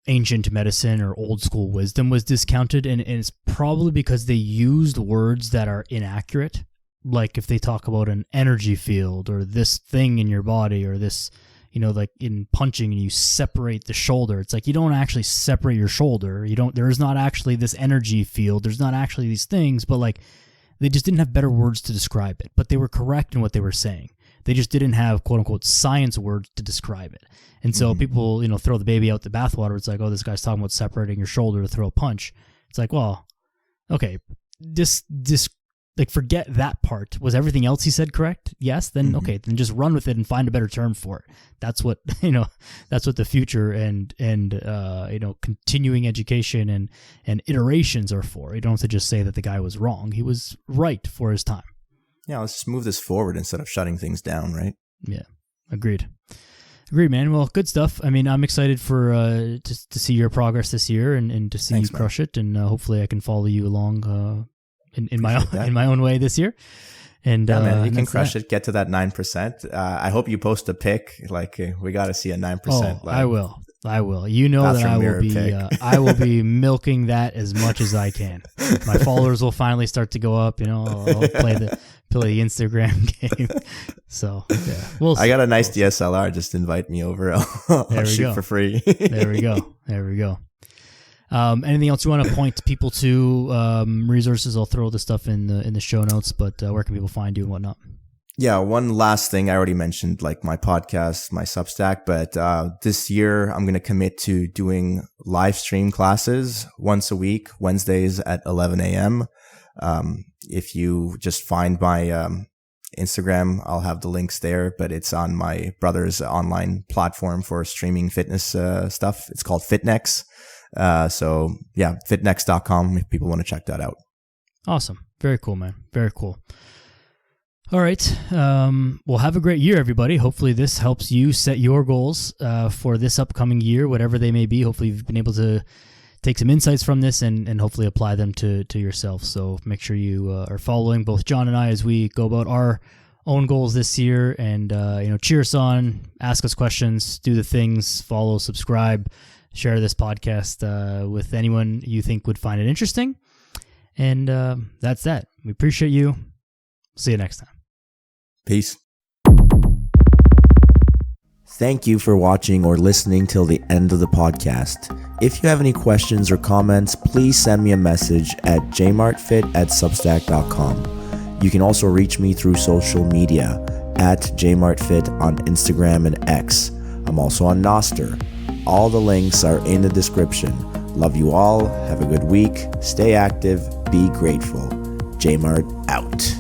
ancient medicine or old school wisdom was discounted. And it's probably because they used words that are inaccurate. Like if they talk about an energy field or this thing in your body or this, you know, like in punching and you separate the shoulder. It's like you don't actually separate your shoulder. There is not actually this energy field. There's not actually these things, but like they just didn't have better words to describe it. But they were correct in what they were saying. They just didn't have quote unquote science words to describe it. And so people, you know, throw the baby out the bathwater. It's like, oh, this guy's talking about separating your shoulder to throw a punch. It's like, well, okay, this like forget that part. Was everything else he said correct? Yes. Then okay, then just run with it and find a better term for it. That's what that's what the future and continuing education and iterations are for. You don't have to just say that the guy was wrong. He was right for his time. Yeah, let's just move this forward instead of shutting things down, right? Yeah, agreed, man. Well, good stuff. I mean, I'm excited for to see your progress this year and to see you crush it, and hopefully I can follow you along in my own way this year. And yeah, man, you can crush it. Get to that 9%. I hope you post a pic. Like we got to see a 9%. Oh, I will. You know that I will be milking that as much as I can. My followers will finally start to go up. You know, I'll play the Instagram game. So yeah, I got a nice DSLR. Just invite me over. I'll shoot for free. There we go. Anything else you want to point people to? Resources? I'll throw the stuff in the show notes. But where can people find you and whatnot? Yeah, one last thing. I already mentioned like my podcast, my Substack, but this year I'm going to commit to doing live stream classes once a week, Wednesdays at 11 a.m. If you just find my Instagram, I'll have the links there, but it's on my brother's online platform for streaming fitness stuff. It's called FitNex. So yeah, fitnex.com if people want to check that out. Awesome. Very cool, man. Very cool. All right. Well, have a great year, everybody. Hopefully this helps you set your goals for this upcoming year, whatever they may be. Hopefully you've been able to take some insights from this and hopefully apply them to yourself. So make sure you are following both John and I as we go about our own goals this year, and cheer us on, ask us questions, do the things, follow, subscribe, share this podcast with anyone you think would find it interesting. And that's that. We appreciate you. See you next time. Peace. Thank you for watching or listening till the end of the podcast. If you have any questions or comments, please send me a message at jmartfit@substack.com. You can also reach me through social media at jmartfit on Instagram and X. I'm also on Nostr. All the links are in the description. Love you all. Have a good week. Stay active. Be grateful. JMART out.